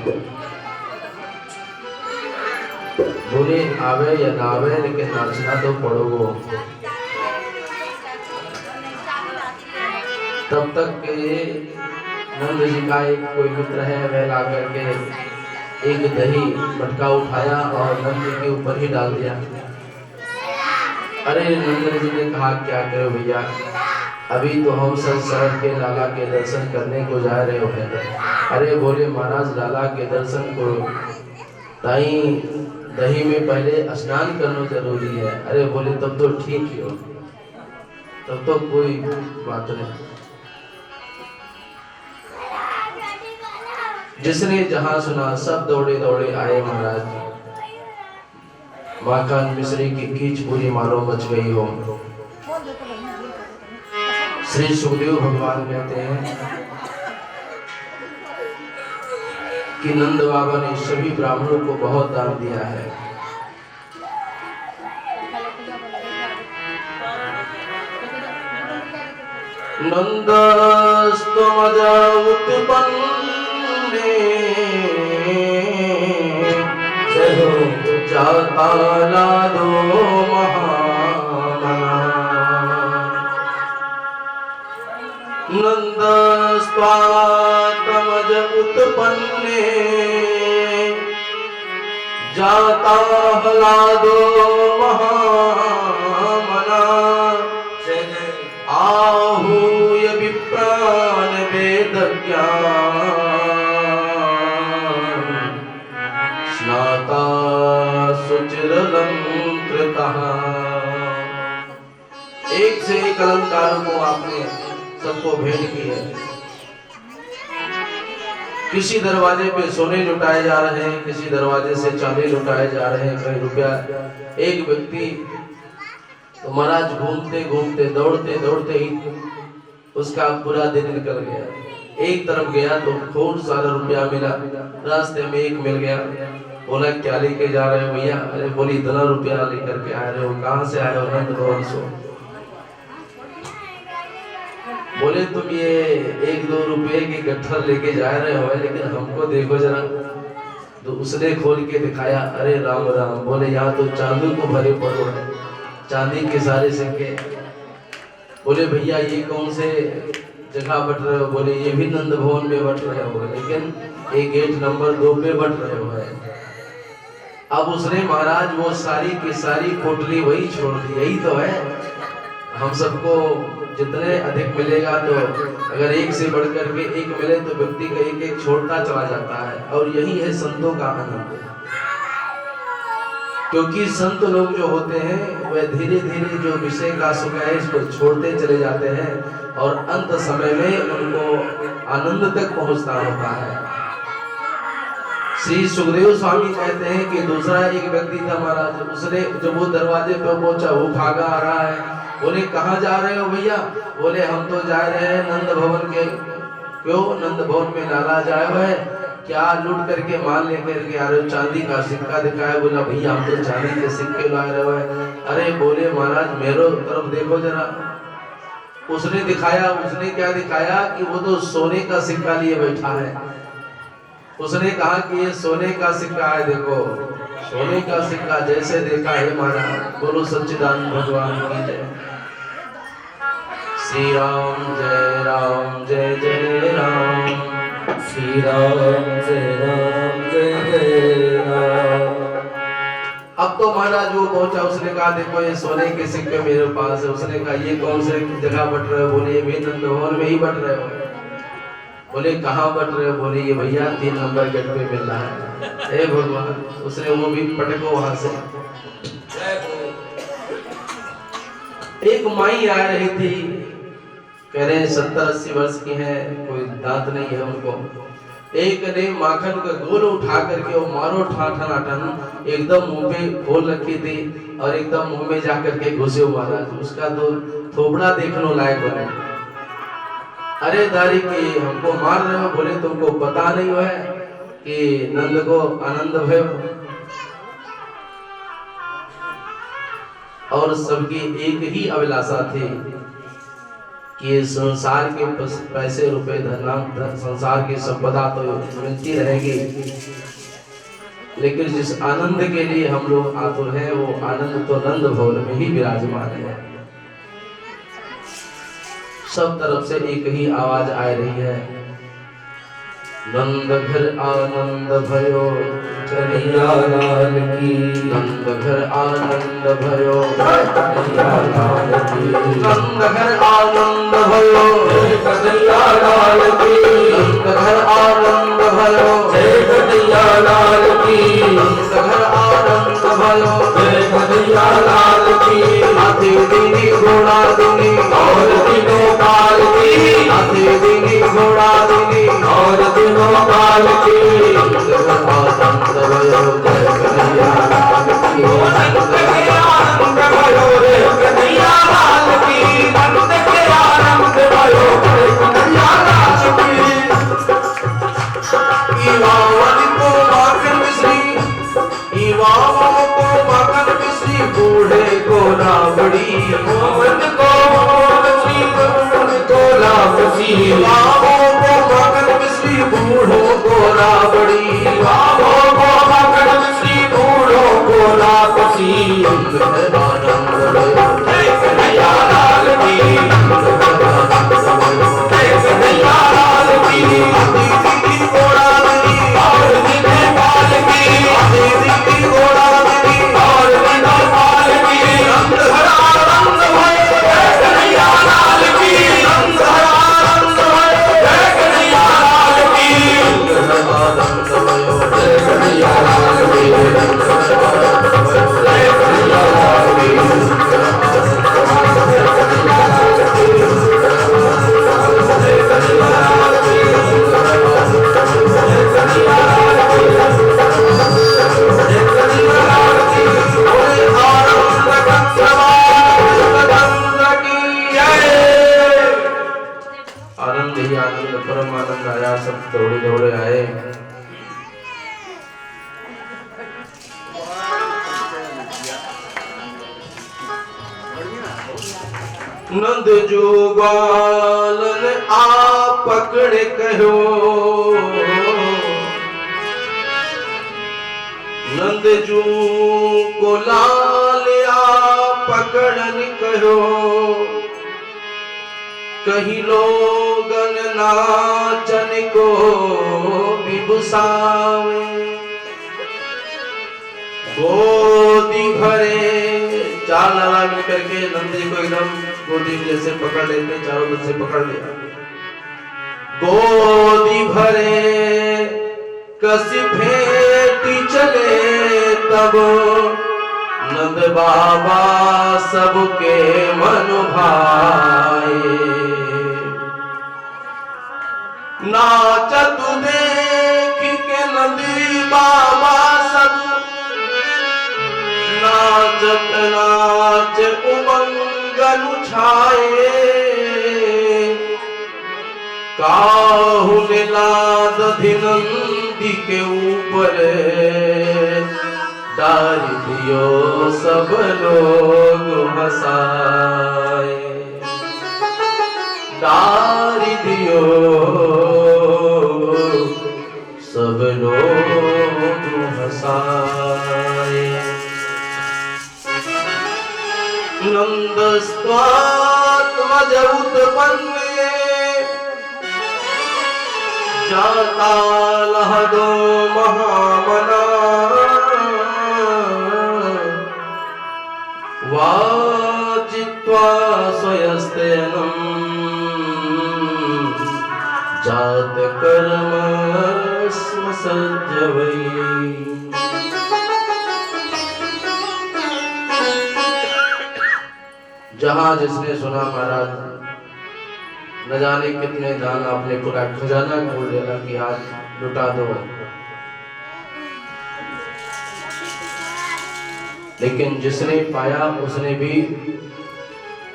बोले आवे या ना आवे लेकिन नाचना तो पड़ोगो। तब तक के नंद जी का एक कोई मित्र है, वह ला करके एक दही मटका उठाया और नंद जी के ऊपर ही डाल दिया। अरे नंद जी ने कहा क्या करो भैया, अभी तो हम सब शहर के लाला के दर्शन करने को जा रहे हैं। अरे बोले महाराज लाला के दर्शन को ताई दही में पहले स्नान करना जरूरी है। अरे बोले तब तो ठीक ही हो, तब तो कोई बात नहीं। जिसने जहां सुना सब दौड़े दौड़े आए महाराज। माखन मिश्री की कीच पूरी मानो मच गई हो। श्री सुखदेव भगवान कहते हैं कि नंद बाबा ने सभी ब्राह्मणों को बहुत दान दिया है। नंदस्तमज उत्पन्ने जाता लादो महामना। नंदस्त्वात्मज उत्पन्ने जाता लादो महामना। आहूय विप्रान वेद ज्ञान स्नाता सुचिरलंकृतः। एक से एक अलंकारों को आपने सबको भेंट की है। किसी दरवाजे पे सोने लुटाए जा रहे हैं, किसी दरवाजे से चांदी लुटाए जा रहे हैं, कहीं रुपया। एक व्यक्ति तो महाराज घूमते घूमते दौड़ते दौड़ते ही उसका पूरा दिन निकल गया। एक तरफ गया तो खूब सारा रुपया मिला, रास्ते में एक मिल गया। बोला क्या लेके जा रहे हो भैया? अरे बोली इतना रुपया लेकर के आ रहे हो, कहाँ से आए हो? नंद भवन से। बोले तुम ये 1-2 रुपए के गट्ठर लेके जा रहे हो, लेकिन हमको देखो जरा। तो उसने खोल के दिखाया। अरे राम राम। बोले यहाँ तो चांदी को भरे पड़ो है, चांदी के सारे सिक्के। बोले भैया ये कौन से जगह बट रहे हो? बोले ये भी नंद भवन में बट रहे हो, लेकिन ये गेट नंबर 2 पे बट रहे हो है। अब उसने महाराज वो सारी की सारी पोटली वही छोड़ दी। यही तो है, हम सबको जितने अधिक मिलेगा तो अगर एक से बढ़कर के एक मिले तो व्यक्ति का एक एक छोड़ता चला जाता है। और यही है संतों का आनंद। क्योंकि संत लोग जो होते हैं वह धीरे धीरे जो विषय का सुख है इसको छोड़ते चले जाते हैं और अंत समय में उनको आनंद तक पहुंचना होता है। श्री सुखदेव स्वामी कहते हैं कि दूसरा एक व्यक्ति था महाराज, उसने जब वो दरवाजे पर पहुंचा वो भागा आ रहा है। बोले कहाँ जा रहे हो भैया? बोले हम तो जा रहे हैं नंद भवन के। क्यों? नंद भवन में लाला जाए हुए है। क्या लूट करके माल लेकर के आ रहे हो? चांदी का सिक्का दिखाया। बोला भैया हम तो चांदी के सिक्के ला रहे हो। अरे बोले महाराज मेरे तरफ देखो जरा। उसने दिखाया। उसने क्या दिखाया कि वो तो सोने का सिक्का लिए बैठा है। उसने कहा कि ये सोने का सिक्का है, देखो सोने का सिक्का। जैसे देखा है महाराज, बोलो सच्चिदानंद भगवान की जय। श्री राम जय राम जय जय राम। श्री राम जय जय राम। अब तो महाराज वो पहुंचा। उसने कहा देखो ये सोने के सिक्के मेरे पास है। उसने कहा ये कौन से जगह बट रहे हो? बोले ये भी नंद भवन में ही बट रहे हो। बोले कहाँ बट रहे हो? बोले ये भैया 3 नंबर गेट पे मिल रहा है। हे भगवान। उसने वो भी पटको वहां से। एक माई आ रही थी, कह रहे 70-80 वर्ष की है, कोई दांत नहीं है उनको। एक ने माखन का गोल उठा करके वो मारो ठन एकदम मुंह पे खोल रखी थी और एकदम मुंह में जा करके घुसे महाराज। उसका तो थोबड़ा देखने लायक बने। अरे दारी की हमको मार रहे हो, बोले तुमको पता नहीं है कि नंद को आनंद भयो। और सबकी एक ही अभिलाषा थी कि संसार के पैसे रुपए धन संसार की संपदा तो मिलती रहेगी, लेकिन जिस आनंद के लिए हम लोग आतुर हैं वो आनंद तो नंद भवन में ही विराजमान है। सब तरफ से एक ही आवाज आ रही है, नंद घर आनंद भयो कन्हैया लाल की, नंद घर आनंद भयो कन्हैया लाल की, नंद घर आनंद भयो कन्हैया लाल की, नंद घर आनंद भयो कन्हैया लाल की, नंद घर आनंद भयो कन्हैया लाल की। हाथी दीनी घोड़ा दीनी और तीनों काल की, हाथी दीनी घोड़ा दीनी और तीनों काल की। आनंद भयो जय कन्हैया लाल की, नंद के आनंद भयो रे कन्हैया लाल की, नंद के आनंद भयो रे कन्हैया लाल की। इवावन को माखन मिश्री, इवावन को माखन मिश्री, बूढ़े को राबड़ी, मोहन को मिश्री बूढ़ को राबड़ी, इवावन को माखन मिश्री, बूढ़ों को राबड़ी, इवावन को माखन मिश्री, बूढ़ों को राबड़ी। नंद घर आनंद भयो जय कन्हैया लाल की, नंद घर आनंद भयो जय कन्हैया लाल की। हाथी दीदी घोड़ा दीदी और तीनों काल की, हाथी दीदी घोड़ा दीदी और तीनों काल की। नंद घर आनंद भयो जय कन्हैया लाल की, नंद घर आनंद भयो जय कन्हैया लाल की, नंद घर आनंद भयो जय कन्हैया लाल की, नंद घर आनंद भयो जय कन्हैया लाल की, नंद घर आनंद भयो जय कन्हैया लाल की, नंद घर आनंद भयो जय कन्हैया लाल की, नंद घर आनंद भयो जय कन्हैया लाल की, नंद घर आनंद भयो जय कन्हैया लाल की। बोले आनंद कंठ की जय। आनंद ही आनंद, परम आनंद आया, सब दौड़े दौड़े आए। नंद जो ग्वालन आ पकड़े कहो, नंद जू को लाल आ पकड़न कहो, कहीं लोगन नाचन को बिबुसावे, गोदी भरे चार लाला मिल करके नंद जी को एकदम गोदी में जैसे पकड़ लेते, चारों तरफ से पकड़ लिया। गोदी भरे कसी भेटी चले तब, नंद बाबा सबके मन भाए, नाचत देख के नंदी बाबा सब, नाचत नाच उमंगल उछाए, काहू ने लाद नंदी के ऊपर, डाल दियो सब लोग हंसाए, डाल दियो सब लोग हंसाए। नंद स्वात्मज उत्पन्न जाता लहदो महामना, वाचित्वा स्वयस्तेनम जात कर्म स्म सज्जवै। जहां जिसने सुना महाराज न जाने कितने दान आपने पूरा खजाना खोल देना कि आज लुटा दो। लेकिन जिसने पाया उसने भी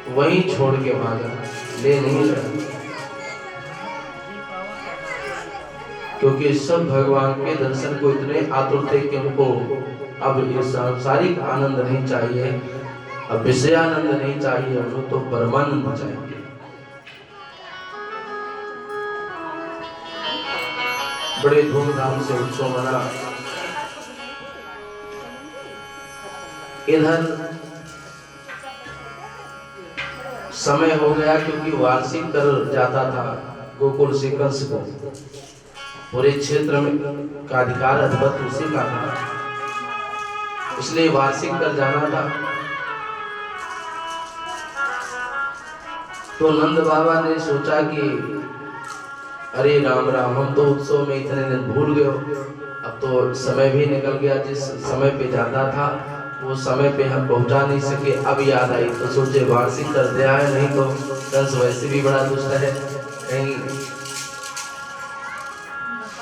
वहीं छोड़ के भागा, ले नहीं गया। क्योंकि सब भगवान के दर्शन को इतने आतुर थे कि उनको अब ये सांसारिक आनंद नहीं चाहिए, अब विषयानंद नहीं चाहिए, उनको तो परमानंद चाहिए। बड़े धूमधाम से उत्सव मना। इधर समय हो गया क्योंकि वार्षिक कर जाता था गोकुल से कंस को, पूरे क्षेत्र में का अधिकार अधिपत उसी का था, इसलिए वार्षिक कर जाना था। तो नंद बाबा ने सोचा कि अरे राम राम, हम तो उत्सव में इतने दिन भूल गए, अब तो समय भी निकल गया, जिस समय पे जाता था वो समय पे हम पहुंचा नहीं सके। अब याद आई तो सोचे वार्षिक कर दिया है, नहीं तो कंस वैसे भी बड़ा दुष्ट है, कहीं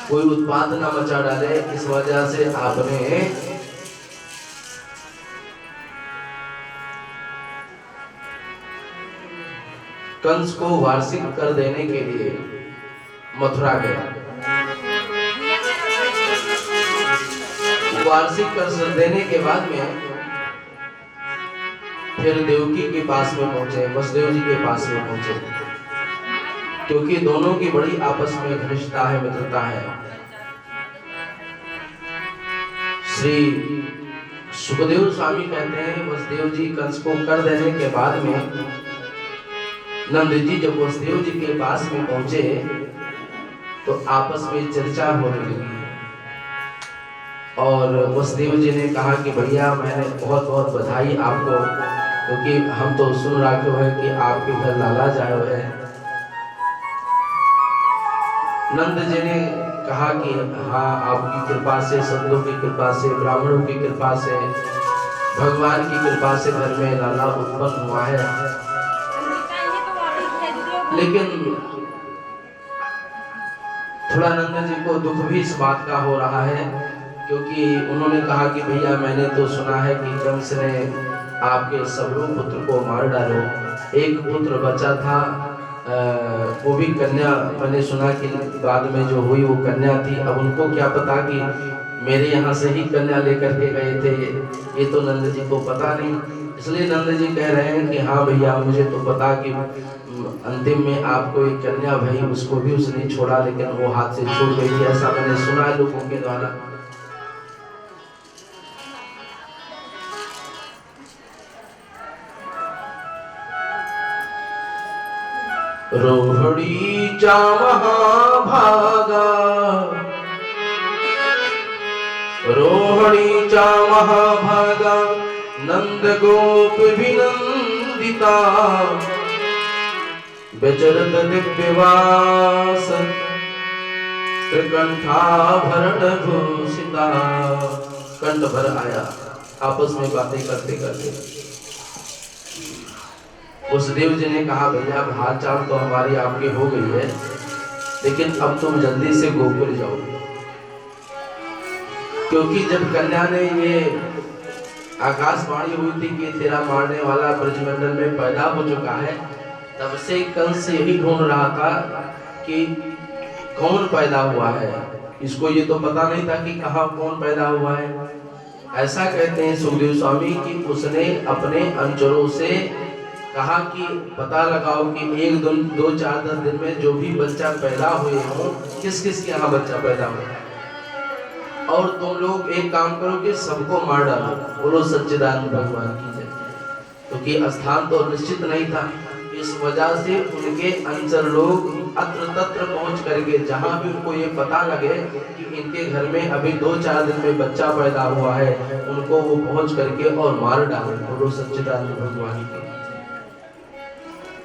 कोई उत्पाद ना मचा डाले, इस वजह से आपने कंस को वार्षिक कर देने के लिए मथुरा गया। वार्षिक कर देने के बाद में फिर देवकी के पास में पहुंचे, वसुदेव जी के पास में पहुंचे, क्योंकि दोनों की बड़ी आपस में घनिष्ठता है, मित्रता है। श्री सुखदेव स्वामी कहते हैं वसुदेव जी कंस को कर देने के बाद में नंद जी जब वसुदेव जी के पास में पहुंचे तो आपस में चर्चा होने लगी और वसुदेव जी ने कहा कि भैया मैंने बहुत बहुत बधाई आपको, क्योंकि हम तो सुन रखे हैं कि आपके घर लाला जाए हुए हैं। नंद जी ने कहा कि हाँ, आपकी कृपा से, संतों की कृपा से, ब्राह्मणों की कृपा से, भगवान की कृपा से घर में लाला उत्पन्न हुआ है। लेकिन थोड़ा नंद जी को दुख भी इस बात का हो रहा है, क्योंकि उन्होंने कहा कि भैया मैंने तो सुना है कि कंस ने आपके सबरों पुत्र को मार डालो, एक पुत्र बचा था, वो भी कन्या, मैंने सुना कि बाद में जो हुई वो कन्या थी। अब उनको क्या पता कि मेरे यहाँ से ही कन्या लेकर के गए थे, ये तो नंद जी को पता नहीं। इसलिए नंद जी कह रहे हैं कि हाँ भैया मुझे तो पता कि अंतिम में आपको एक कन्या भाई, उसको भी उसने छोड़ा, लेकिन वो हाथ से छूट गई थी, ऐसा मैंने सुना है लोगों के द्वारा। रोहड़ी जा महाभागा, रोहड़ी जा महाभागा, नंद गोप विनंदिता, विचरत दिव्यवास, त्रिकंठाभरण भूषिता। कंठ भर आया, आपस में बातें करते करते वसुदेव जी ने कहा भैया हाल चाल तो हमारी आपकी हो गई है, लेकिन अब तुम जल्दी से गोकुल जाओ, क्योंकि जब कन्या ने ये आकाशवाणी हुई थी कि तेरा मारने वाला ब्रजमंडल में पैदा हो चुका है, तब से कंस यही ढूंढ रहा था कि कौन पैदा हुआ है। इसको ये तो पता नहीं था कि कहाँ कौन पैदा हुआ है। ऐसा कहते हैं सुखदेव स्वामी कि उसने अपने अनुचरों से कहा कि पता लगाओ कि एक दिन 2-4-10 दिन में जो भी बच्चा पैदा हुए हो, किस किस के यहाँ बच्चा पैदा हुआ, और तुम लोग एक काम करो कि सबको मार डालो। बोलो सच्चिदानंद भगवान की जय। क्योंकि स्थान तो निश्चित नहीं था, इस वजह से उनके अनुचर लोग अत्र तत्र पहुंच करके जहां भी उनको ये पता लगे कि इनके घर में अभी 2-4 दिन में बच्चा पैदा हुआ है, उनको वो पहुंच करके और मार डाले। बोलो सच्चिदानंद भगवान की।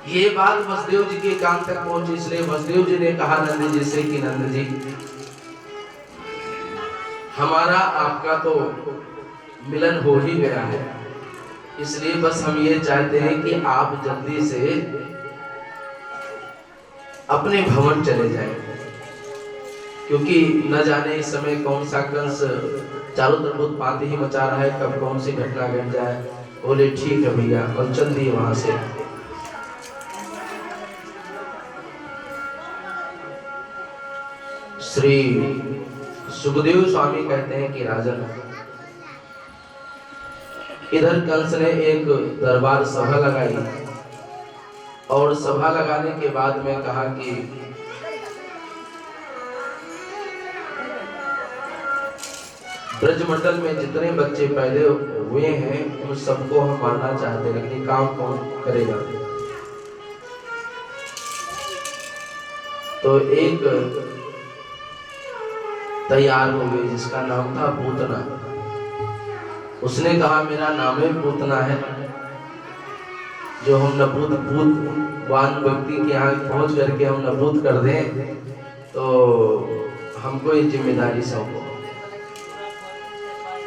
ये बात वसुदेव जी के कान तक पहुंची, इसलिए वसुदेव जी ने कहा नंद जी से कि नंद जी हमारा आपका तो मिलन हो ही गया है, इसलिए बस हम ये चाहते हैं कि आप जल्दी से अपने भवन चले जाएं, क्योंकि न जाने इस समय कौन सा कंस चारों तरफ उत्पात ही मचा रहा है, कब कौन सी घटना घट जाए। बोले ठीक है भैया, और चल दिए वहां से। श्री सुखदेव स्वामी कहते हैं कि राजन, इधर कंस ने एक दरबार सभा लगाई और सभा लगाने के बाद में कहा कि ब्रजमंडल में जितने बच्चे पैदा हुए हैं उन सबको हम मारना चाहते हैं, लेकिन काम कौन करेगा। तो एक तैयार हो गई जिसका नाम था पूतना। उसने कहा मेरा नाम ही पूतना है, जो हम नपूतवान व्यक्ति के यहाँ पहुंच करके हम नपूत कर दें तो हमको ये जिम्मेदारी सौंपो।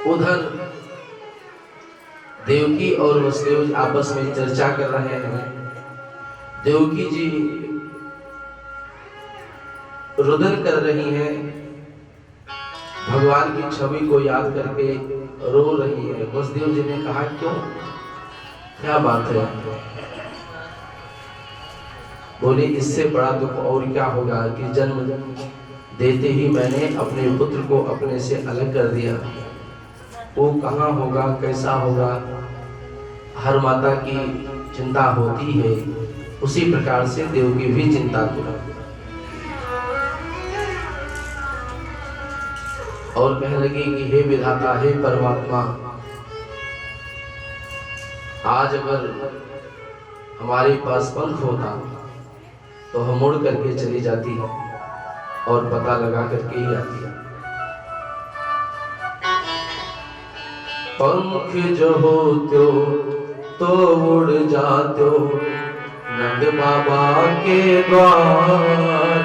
उधर देवकी और वसुदेव आपस में चर्चा कर रहे हैं। देवकी जी रुदन कर रही हैं, भगवान की छवि को याद करके रो रही है। वसुदेव जी ने कहा क्यों, क्या बात है। बोले इससे बड़ा दुख और क्या होगा कि जन्म देते ही मैंने अपने पुत्र को अपने से अलग कर दिया। वो कहाँ होगा, कैसा होगा, हर माता की चिंता होती है, उसी प्रकार से देव की भी चिंता थी। और कहने लगी कि हे विधाता, हे परमात्मा, आज अगर हमारे पास पंख होता तो हम मुड़ करके चली जाती और पता लगा करके ही आती। पंख जो होत्यो तो उड़ जात्यो नंद बाबा के द्वार।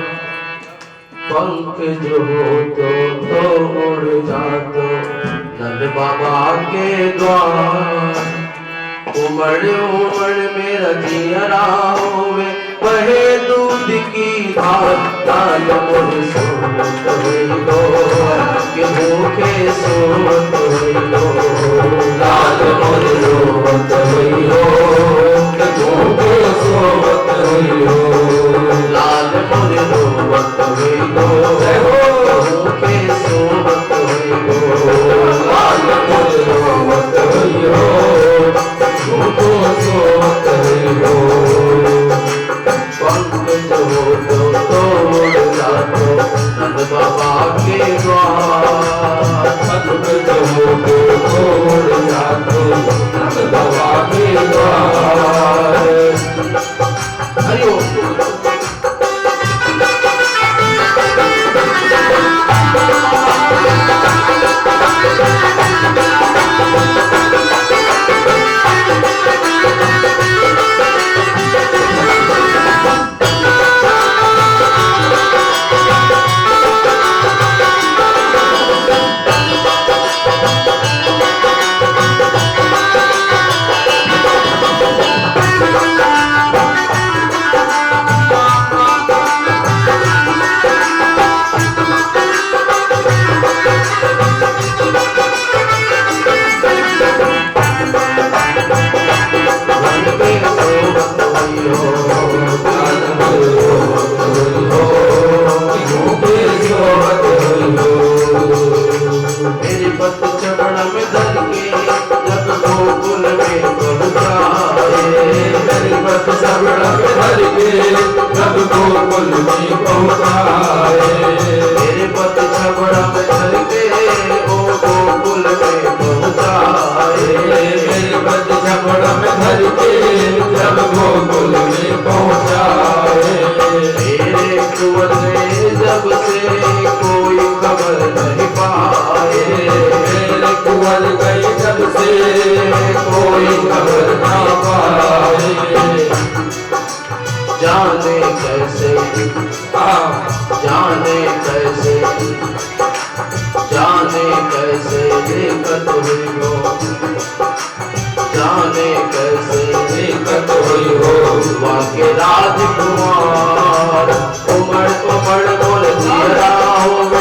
पंख जो होत्यो तो उड़ जात्यो नंद बाबा के द्वार। उमड़ उमड़ मेरा जियरा होवे बहे दूध की धार। लाल मोर सोवत होइलो के भूखे सोवत होइलो। लाल मोर सोवत होइलो के भूखे सोवत होइलो। लाल मोर रोवत होइलो के भूखे सोवत होइलो। लाल मोर रोवत होइलो भूखे सोवत होइलो। पंख जो तो उड़ जातो नंद बाबा के द्वार। पंख जो तो उड़ जातो नंद बाबा के द्वार। हरि ओम। जाने कैसे देखत हुई हो। जाने कैसे देखत हुई हो। वाके राजकुमार उमड़ उमड़ मोर जिया हो।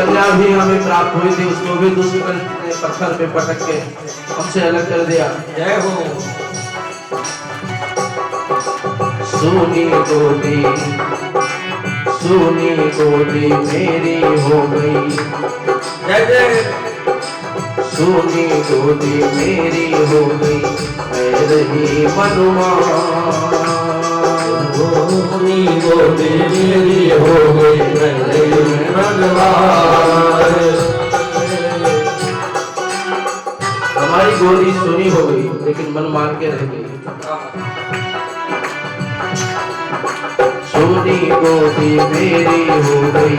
कन्या भी हमें प्राप्त हुई थी, उसको भी दुष्ट ने पत्थर पे पटक के हमसे अलग कर दिया। जय हो। सोनी गोदी मेरी हो गई, जय जय। सोनी गोदी मेरी हो गई, मैं रही मनमान। सोनी गोदी मेरी हो गई, मैं रही मनमान। हमारी गोदी सोनी हो गई लेकिन मन मान के रह गई। सोनी गोदी मेरी हो गई,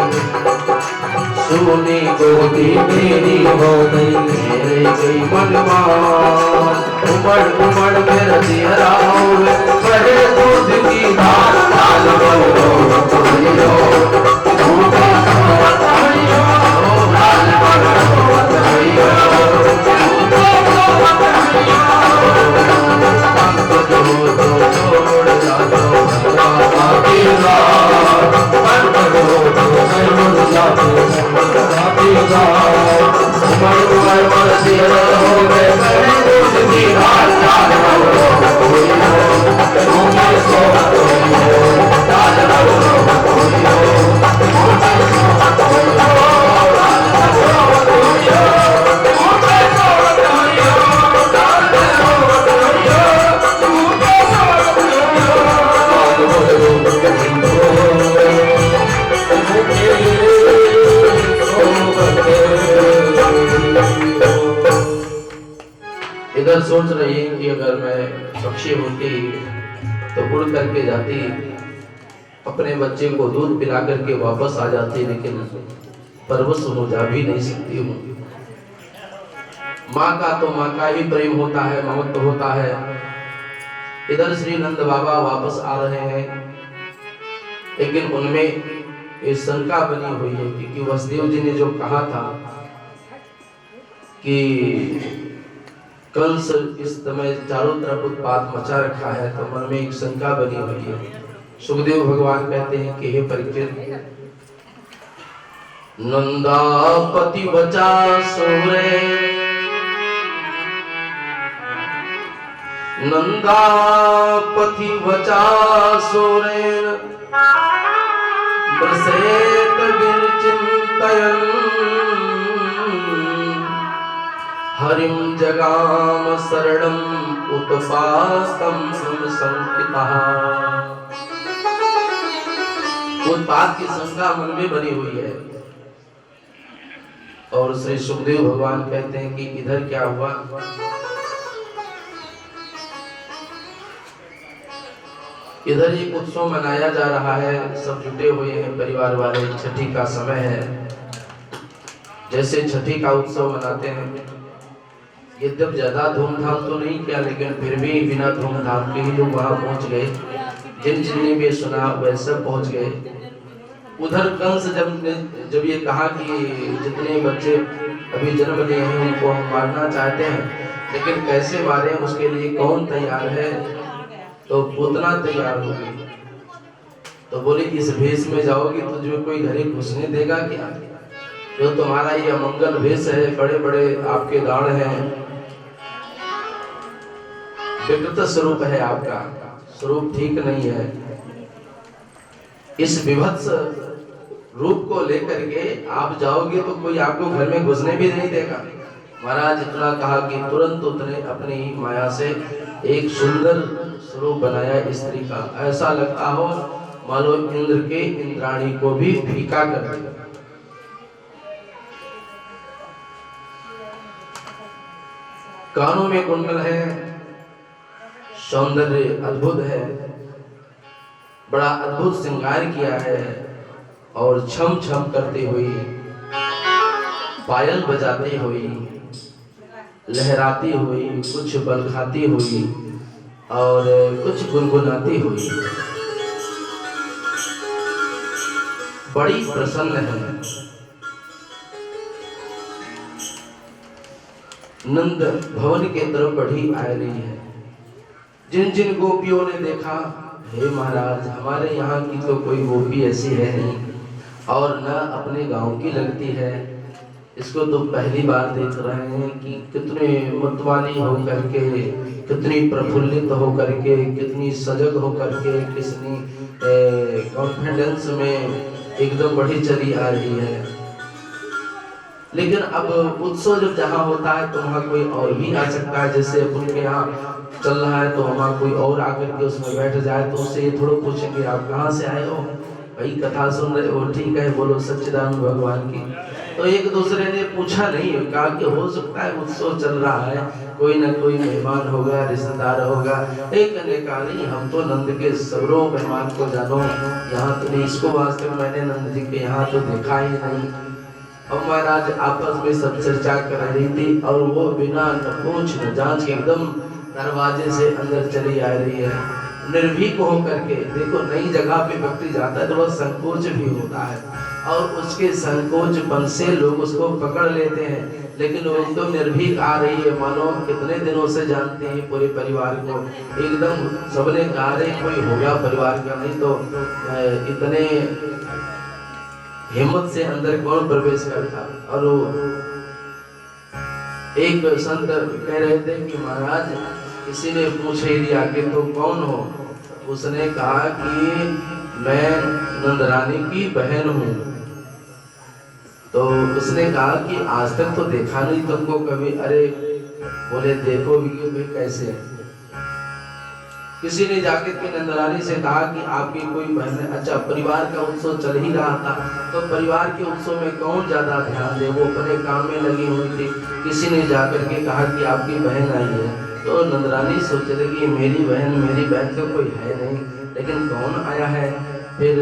सोनी गोदी मेरी हो गई, मेरे गई मनमान। उमड़ उमड़ मेरा चेहरा होवे, बड़े दूध की धार डाल बोलो बोलो, दूध बोलो डाल बोलो बोलो, पंकज हो तो छोड़ जाओ भगवान इधर सोच रही है कि अगर मैं पक्षी होती तो उड़ करके जाती, अपने बच्चे को दूध पिला करके वापस आ जाती, लेकिन परवश हो जा भी नहीं सकती हूँ। माँ का तो माँ का ही प्रेम होता है, ममत्व होता है। इधर श्री नंद बाबा वापस आ रहे हैं, लेकिन उनमें ये शंका बनी हुई है, क्योंकि वसुदेव जी ने जो कहा था कि कंस इस समय चारों तरफ उत्पात मचा रखा है, तो मन में एक शंका बनी हुई है। सुखदेव भगवान कहते हैं कि हे परीक्षित, नंदापति बचा सोरे, नंदापति बचा सोरेन, प्रसेत गिर चिंतयन, हरिम जगाम शरणम उत्पातम संकितः। उत्पात की शंका मन में बनी हुई है, और श्री सुखदेव भगवान कहते हैं कि इधर क्या हुआ। इधर एक उत्सव मनाया जा रहा है, सब जुटे हुए हैं परिवार वाले, छठी का समय है। जैसे छठी का उत्सव मनाते हैं, यद्यप ज्यादा धूमधाम तो नहीं किया, लेकिन फिर भी बिना धूमधाम के ही लोग वहां पहुंच गए। जिन जिनने भी सुना वह सब पहुंच गए। उधर कंस जब ये कहा कि जितने बच्चे अभी जन्म लिए हैं उनको हम मारना चाहते हैं, लेकिन कैसे मारें, उसके लिए कौन तैयार है, तो पूतना तैयार हो गई। तो बोली इस भेष में जाओगी तो जो कोई घरे घुसने देगा क्या, जो तुम्हारा ये अमंगल भेष है, बड़े बड़े आपके दाढ़ हैं, विकृत स्वरूप है, आपका स्वरूप ठीक नहीं है। इस विभत्स रूप को लेकर के आप जाओगे तो कोई आपको घर में घुसने भी नहीं देगा। महाराज इतना कहा कि तुरंत उसने अपनी माया से एक सुंदर स्वरूप बनाया स्त्री का, ऐसा लगता हो मानो इंद्र के इंद्राणी को भी फीका कर दिया। कानों में कुंडल है, सौंदर्य अद्भुत है, बड़ा अद्भुत श्रृंगार किया है, और छम छम करती हुई, पायल बजाती हुई, लहराती हुई, कुछ बल खाती हुई और कुछ गुनगुनाती हुई, बड़ी प्रसन्न है। नंद भवन के तरफ बढ़ी आ रही है। जिन जिन गोपियों ने देखा, हे महाराज हमारे यहाँ की तो कोई गोपी ऐसी है नहीं, और न अपने गांव की लगती है। इसको तो पहली बार देख रहे हैं कि कितने मतवाली होकर के, कितनी प्रफुल्लित होकर के, कितनी सजग होकर के, कितनी कॉन्फिडेंस में एकदम बढ़ी चली आ रही है। लेकिन अब उत्सव जब जहाँ होता है तो वहाँ कोई और भी आ सकता है। जैसे अपन के यहाँ चल रहा है तो वहाँ कोई और आकर के उसमें बैठ जाए तो उससे ये थोड़ा पूछेंगे आप कहाँ से आए हो, भाई कथा सुन रहे हो, ठीक है बोलो सच्चिदानंद भगवान की। तो एक दूसरे ने पूछा नहीं, कहा कि हो सकता है उत्सव चल रहा है, कोई ना कोई मेहमान होगा, रिश्तेदार होगा। एक ने कहा नहीं, हम तो नंद के सगरों मेहमान को जानो, यहाँ तो नहीं, इसको वास्तव मैंने नंद जी के यहाँ तो देखा ही नहीं। और महाराज आपस में सब चर्चा कर रही थी और वो बिना न पूछ न जांच के एकदम दरवाजे से अंदर चली आ रही है, निर्भीक होकर के। देखो नई जगह पे व्यक्ति जाता है तो वह संकोच भी होता है और उसके संकोचपन से लोग उसको पकड़ लेते हैं, लेकिन वो एकदम निर्भीक आ रही है, मानो कितने दिनों से जानते हैं पूरे परिवार को। एकदम सबने कहा रे कोई होगा परिवार का, नहीं तो इतने हिम्मत से अंदर कौन प्रवेश करता। और एक संत कह रहे थे कि महाराज किसी ने पूछ ही दिया कि तुम कौन हो, उसने कहा कि मैं नंदरानी की बहन हूँ। तो उसने कहा कि आज तक तो देखा नहीं तुमको कभी। अरे बोले देखो भी कैसे। किसी ने जाके के नंदरानी से कहा कि आपकी कोई बहन है। अच्छा परिवार का उत्सव चल ही रहा था तो परिवार के उत्सव में कौन ज्यादा ध्यान दे, वो अपने काम में लगी हुई थी। किसी ने जाकर के कहा कि आपकी बहन आई है, तो नंदरानी सोच रही कि मेरी बहन तो कोई है नहीं, लेकिन कौन आया है। फिर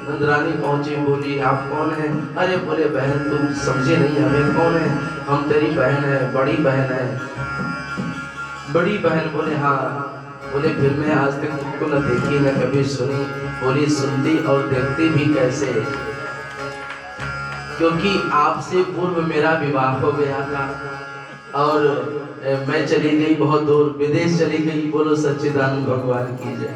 नंदरानी पहुंची, बोली आप कौन है। अरे बोले बहन तुम समझे नहीं, हमें कौन है, हम तेरी बहन है, बड़ी बहन है। बड़ी बहन बोले हाँ। बोले फिर मैं आज तक तुमको न देखी न कभी सुनी। बोली सुनती और देखती भी कैसे, क्योंकि आपसे पूर्व मेरा विवाह हो गया था और मैं चली गई बहुत दूर, विदेश चली गई। बोलो सच्चिदानंद भगवान की जय।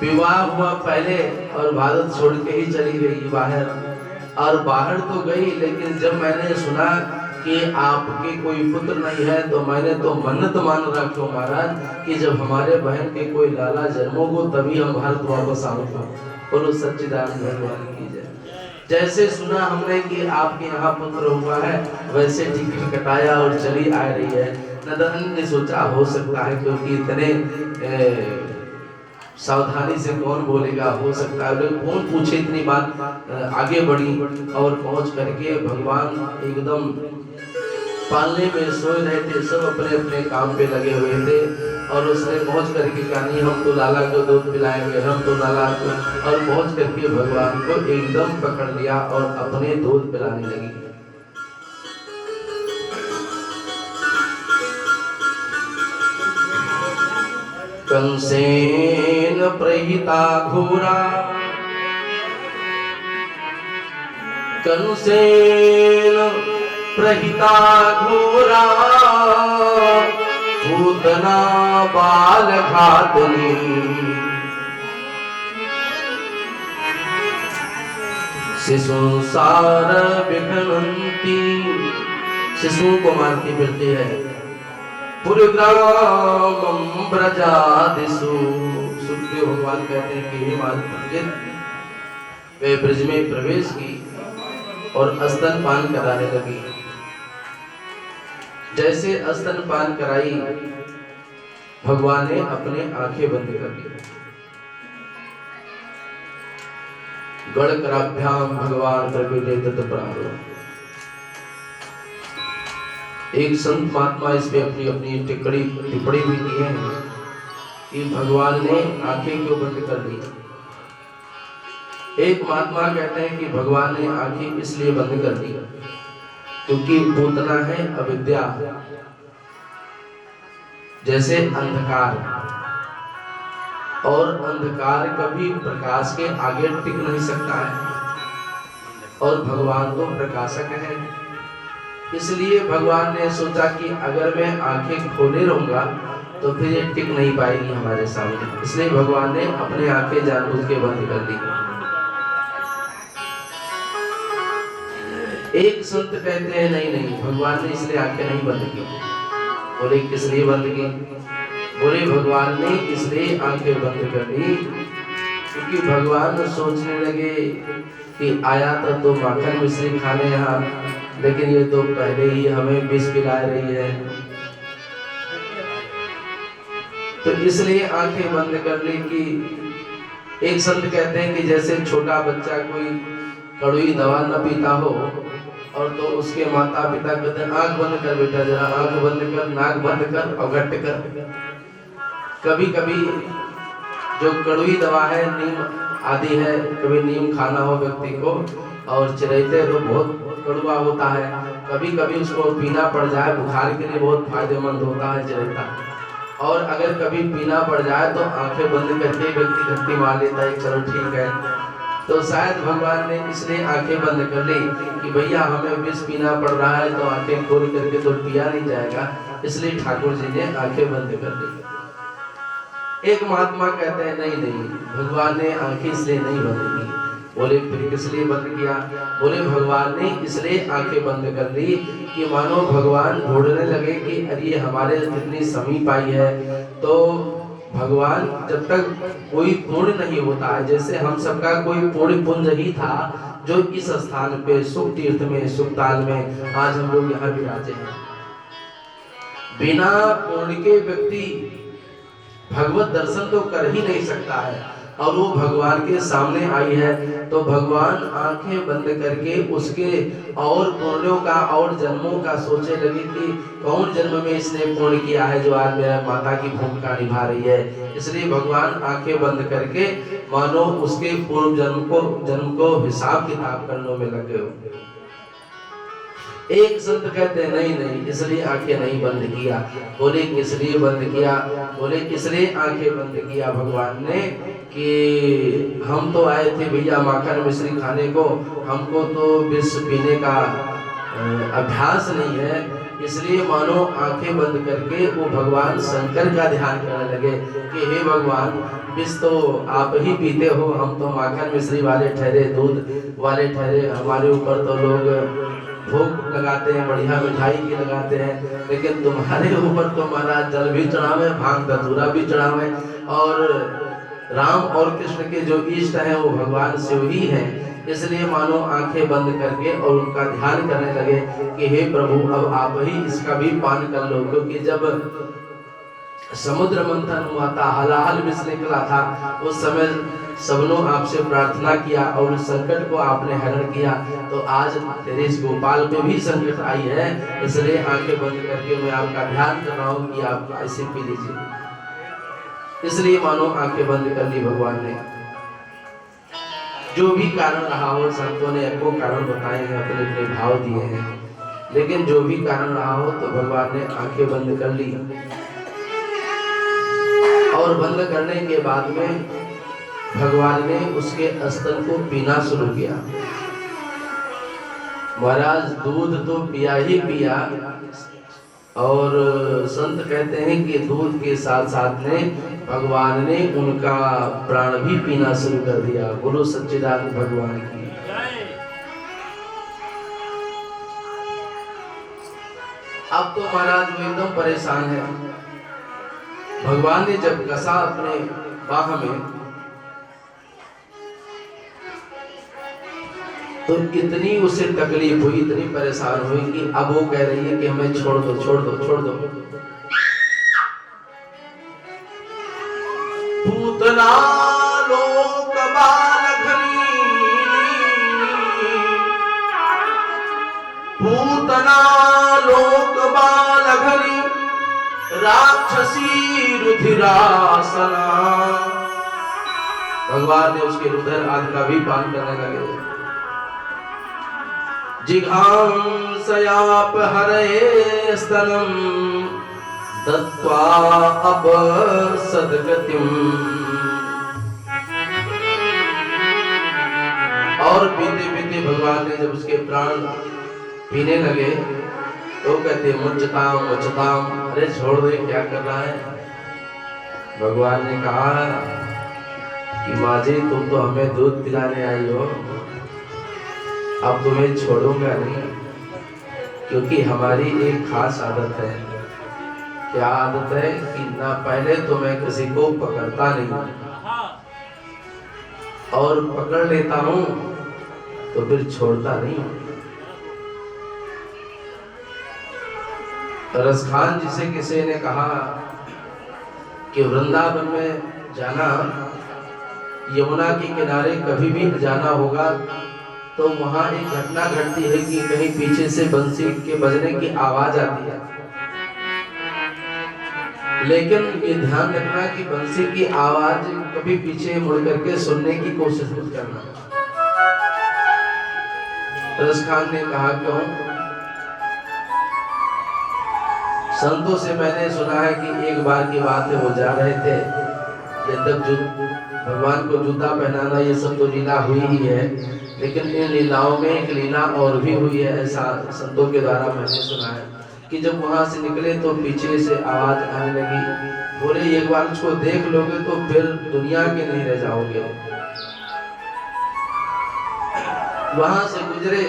विवाह हुआ पहले और भारत छोड़ के ही चली गई बाहर। और बाहर तो गई, लेकिन जब मैंने सुना कि आपके कोई पुत्र नहीं है तो मैंने तो मन्नत मान रखी महाराज कि जब हमारे बहन के कोई लाला जन्मोगो तभी हम भारत वापस आऊंगा। बोलो सच्चिदानंद भगवान की जय। जैसे सुना हमने कि आपके यहाँ पुत्र हुआ है, वैसे टिकट कटाया और चली आ रही है। नंदन ने सोचा हो सकता है, क्योंकि इतने सावधानी से कौन बोलेगा, हो सकता है कौन पूछे, इतनी बात आगे बढ़ी और पहुंच करके भगवान एकदम पालने में सोए रहे थे। सब अपने अपने काम पे लगे हुए थे और उसने पहुंच करके कहा नहीं हम तो लाला को दूध पिलाएंगे, हम तो लाला को। और पहुंच करके भगवान को एकदम पकड़ लिया और अपने दूध पिलाने लगी। कंसेन प्रहिता घोरा, कंसेन प्रहिता घोरा, पूतना बाल घातनी। शिशु सार विघ्नंती, शिशु को मारती फिरती है। पुरग्रामं ब्रजादिषु, सुखदेव भगवान कहते हैं कि हे माता, वे ब्रज में प्रवेश की और स्तनपान कराने लगी। जैसे स्तनपान कराई, भगवान ने अपने आंखें बंद कर ली। गणकराभ्याम भगवान प्रविले तत्प्राणो। एक संत महात्मा इस पे अपनी अपनी टिप्पणी भी की है कि भगवान ने आंखें क्यों बंद कर दी। एक महात्मा कहते हैं कि भगवान ने आंखें इसलिए बंद कर दी क्योंकि पूतना है अविद्या, जैसे अंधकार, और अंधकार कभी प्रकाश के आगे टिक नहीं सकता है और भगवान तो प्रकाशक है। इसलिए भगवान ने सोचा कि अगर मैं आंखें खोले रहूंगा तो फिर ये टिक नहीं पाएगी हमारे सामने। इसलिए भगवान ने अपने आंखें जानबूझ के बंद कर दी। एक संत कहते हैं नहीं नहीं, भगवान ने इसलिए आंखें नहीं बंद की। बोले किस लिए बंद की? बोले भगवान ने इसलिए आंखें बंद कर दी क्योंकि भगवान सोचने लगे कि आया तो माखन मिश्री खाने यहाँ, लेकिन ये तो पहले ही हमें विष पिला रही है, तो इसलिए आंखें बंद कर ली। कि एक संत कहते हैं कि जैसे छोटा बच्चा कोई कड़वी दवा न पीता हो और तो उसके माता पिता कहते हैं आंख बंद कर बेटा, जरा आंख बंद कर, नाक बंद कर और घट कर। कभी कभी जो कड़वी दवा है, नीम आदि है, कभी नीम खाना हो व्यक्ति को और चिरैते तो बहुत कड़वा होता है, कभी कभी उसको पीना पड़ जाए, बुखार के लिए बहुत फायदेमंद होता है चिरैता। और अगर कभी पीना पड़ जाए तो आंखें बंद करके व्यक्ति घंटी मार लेता है, चलो ठीक है। तो शायद भगवान ने इसलिए आंखें बंद कर ली कि भैया हमें विष पीना पड़ रहा है तो आंखें खोल करके तो पिया नहीं जाएगा, इसलिए ठाकुर जी ने आंखें बंद कर ली। एक महात्मा कहते हैं नहीं नहीं, भगवान ने आंखें इसलिए नहीं बंद की। बोले फिर किस लिए बंद किया? बोले भगवान ने इसलिए आंखें बंद कर दी कि मानो भगवान ढूंढने लगे कि अरे हमारे कितनी समीप आई है। तो भगवान जब तक कोई पुण्य नहीं होता है, जैसे हम सबका कोई पुण्य पुंज ही था जो इस स्थान पे सुख तीर्थ में, सुखताल में आज हम लोग यहाँ विराजे हैं। बिना पुण्य के व्यक्ति भगवत दर्शन तो कर ही नहीं सकता है, और वो भगवान के सामने आई है तो भगवान आंखें बंद करके उसके और पुण्यों का और जन्मों का सोचे लगे कि कौन जन्म में इसने पुण्य किया है जो आज मेरा माता की भूमिका निभा रही है। इसलिए भगवान आंखें बंद करके मानो उसके पूर्व जन्म को हिसाब किताब करने में लगे हो। एक संत कहते हैं नहीं नहीं, इसलिए आंखें नहीं बंद किया। बोले किस लिए बंद किया? बोले इसलिए आंखें बंद किया भगवान ने कि हम तो आए थे भैया माखन मिश्री खाने को, हमको तो विष पीने का अभ्यास नहीं है, इसलिए मानो आंखें बंद करके वो भगवान शंकर का ध्यान करने लगे कि हे भगवान विष तो आप ही पीते हो, हम तो माखन मिश्री वाले ठहरे, दूध वाले ठहरे, हमारे ऊपर तो लोग भोग लगाते हैं, बढ़िया मिठाई की लगाते हैं, लेकिन तुम्हारे ऊपर तो महाराज जल भी चढ़ावे, भांग धतूरा भी चढ़ावे, और राम और कृष्ण के जो इष्ट हैं वो भगवान शिव ही हैं। इसलिए मानो आंखें बंद करके और उनका ध्यान करने लगे कि हे प्रभु अब आप ही इसका भी पान कर लो। क्योंकि जब समुद्र मंथन हुआ था, हलाहल विष निकला था, उस समय सबनों आपसे प्रार्थना किया और उस संकट को आपने हरण किया, तो आज तेरे इस गोपाल पे भी संकट आई है, इसलिए आंखें बंद करके मैं आपका ध्यान कर रहा हूँ कि आप ऐसे पी लीजिए। इसलिए मानो आंखें बंद कर ली भगवान ने। जो भी कारण रहा हो, संतों ने अनेकों कारण बताए हैं, अपने अपने भाव दिए हैं, लेकिन जो भी कारण रहा हो तो भगवान ने आंखें बंद कर ली। और बंद करने के बाद में भगवान ने उसके स्तन को पीना शुरू किया। महाराज दूध तो पिया ही पिया, और संत कहते हैं कि दूध के साथ साथ में भगवान ने उनका प्राण भी पीना शुरू कर दिया। बोलो सच्चिदानंद भगवान की। अब तो महाराज वो एकदम परेशान है। भगवान ने जब कसा अपने बाह में, तो इतनी उसे तकलीफ हुई, इतनी परेशान हुई कि अब वो कह रही है कि हमें छोड़ दो छोड़ दो छोड़ दो। पूतना लोक बालघनी, पूतना लोक बालघनी, राक्षसी रुधिरासना। भगवान ने उसके रुधिर आदि का भी पान करने लगे। जिघांसयाप हरे स्तनम, दत्वा अपसद्गतिम। और पीते पीते भगवान ने जब उसके प्राण पीने लगे तो कहते मुच्चताम मुच्चताम, अरे छोड़ दे, क्या कर रहा है? भगवान ने कहा कि माँ जी तुम तो हमें दूध पिलाने आई हो, अब तुम्हें छोड़ूंगा नहीं, क्योंकि हमारी एक खास आदत है। क्या आदत है कि ना पहले तो मैं किसी को पकड़ता नहीं, और पकड़ लेता हूं तो फिर छोड़ता नहीं। रसखान जिसे किसी ने कहा कि वृंदावन में जाना, यमुना के किनारे कभी भी जाना होगा तो वहां एक घटना घटती है कि कहीं पीछे से बंसी के बजने की आवाज आती है, लेकिन ये ध्यान रखना कि बंसी की आवाज कभी पीछे मुड़ करके सुनने की कोशिश मत करना। रसखान ने कहा क्यों? संतों से मैंने सुना है कि एक बार की बात है, वो जा रहे थे, ये तक भगवान को जूता पहनाना ये सब तो लीला हुई ही है, लेकिन इन लीलाओं में एक लीला और भी हुई है, ऐसा संतों के द्वारा मैंने सुना है कि जब वहां से निकले तो पीछे से आवाज आने लगी, बोले एक बार उसको देख लोगे तो फिर दुनिया के नहीं रह जाओगे। वहां से गुजरे,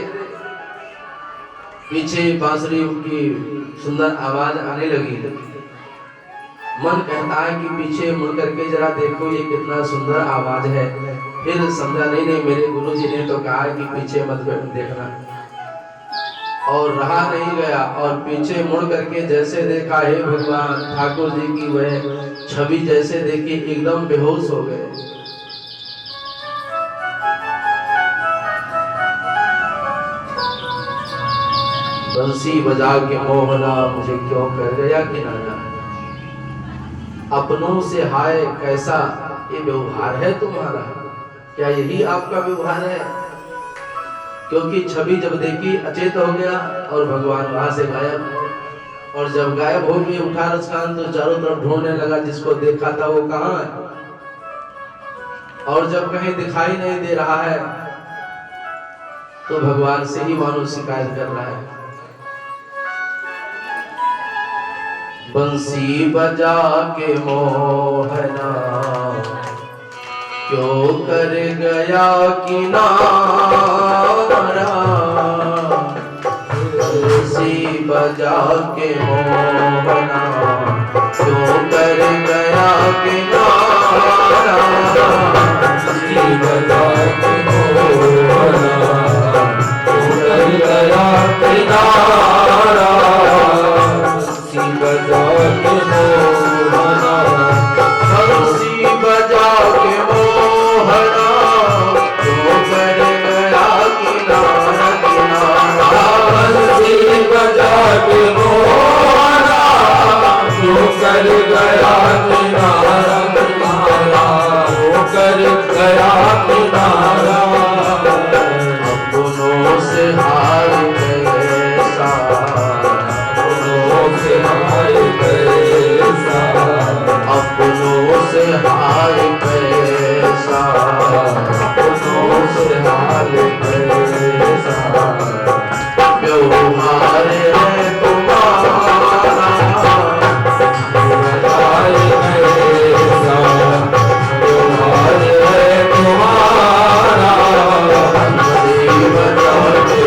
पीछे बांसुरी की सुंदर आवाज आने लगी। मन कहता है कि पीछे मुड़ करके जरा देखो ये कितना सुंदर आवाज है। फिर समझा नहीं मेरे गुरुजी ने तो कहा कि पीछे मत देखना, और रहा नहीं गया, और पीछे मुड़ करके जैसे देखा, हे भगवान, ठाकुर जी की वह छवि जैसे देखी, एकदम बेहोश हो गए। बंसी बजा के मोहना मुझे क्यों कर गया किनारा, अपनों से हाय कैसा ये व्यवहार है तुम्हारा, क्या यही आपका व्यवहार है? क्योंकि छवि जब देखी अचेत हो गया और भगवान वहां से गायब, और जब गायब हो गए उठा रसखान तो चारों तरफ ढूंढने लगा, जिसको देखा था वो कहाँ है, और जब कहीं दिखाई नहीं दे रहा है तो भगवान से ही मानो शिकायत कर रहा है। बंसी बजा के मोहना क्यों कर गया किनारा, बंसी बजा के मोहना क्यों कर गया किनारा, बंसी बजा के मोहना क्यों कर गया किनारा, बंसी बजा के मोहना, बंसी बजा के मोहना क्यों कर गया किनारा, किनारा, बंसी बजा के मोहना क्यों कर गया किनारा, किनारा, क्यों कर गया किनारा, अपनों से हार गए सारा, से हार पैसा, अपनों से हार पैसा, अपनों से हार पैसा, व्यवहार है तुम्हारा, व्यवहार पैसा, व्यवहार है तुम्हारा, बंसी बजा के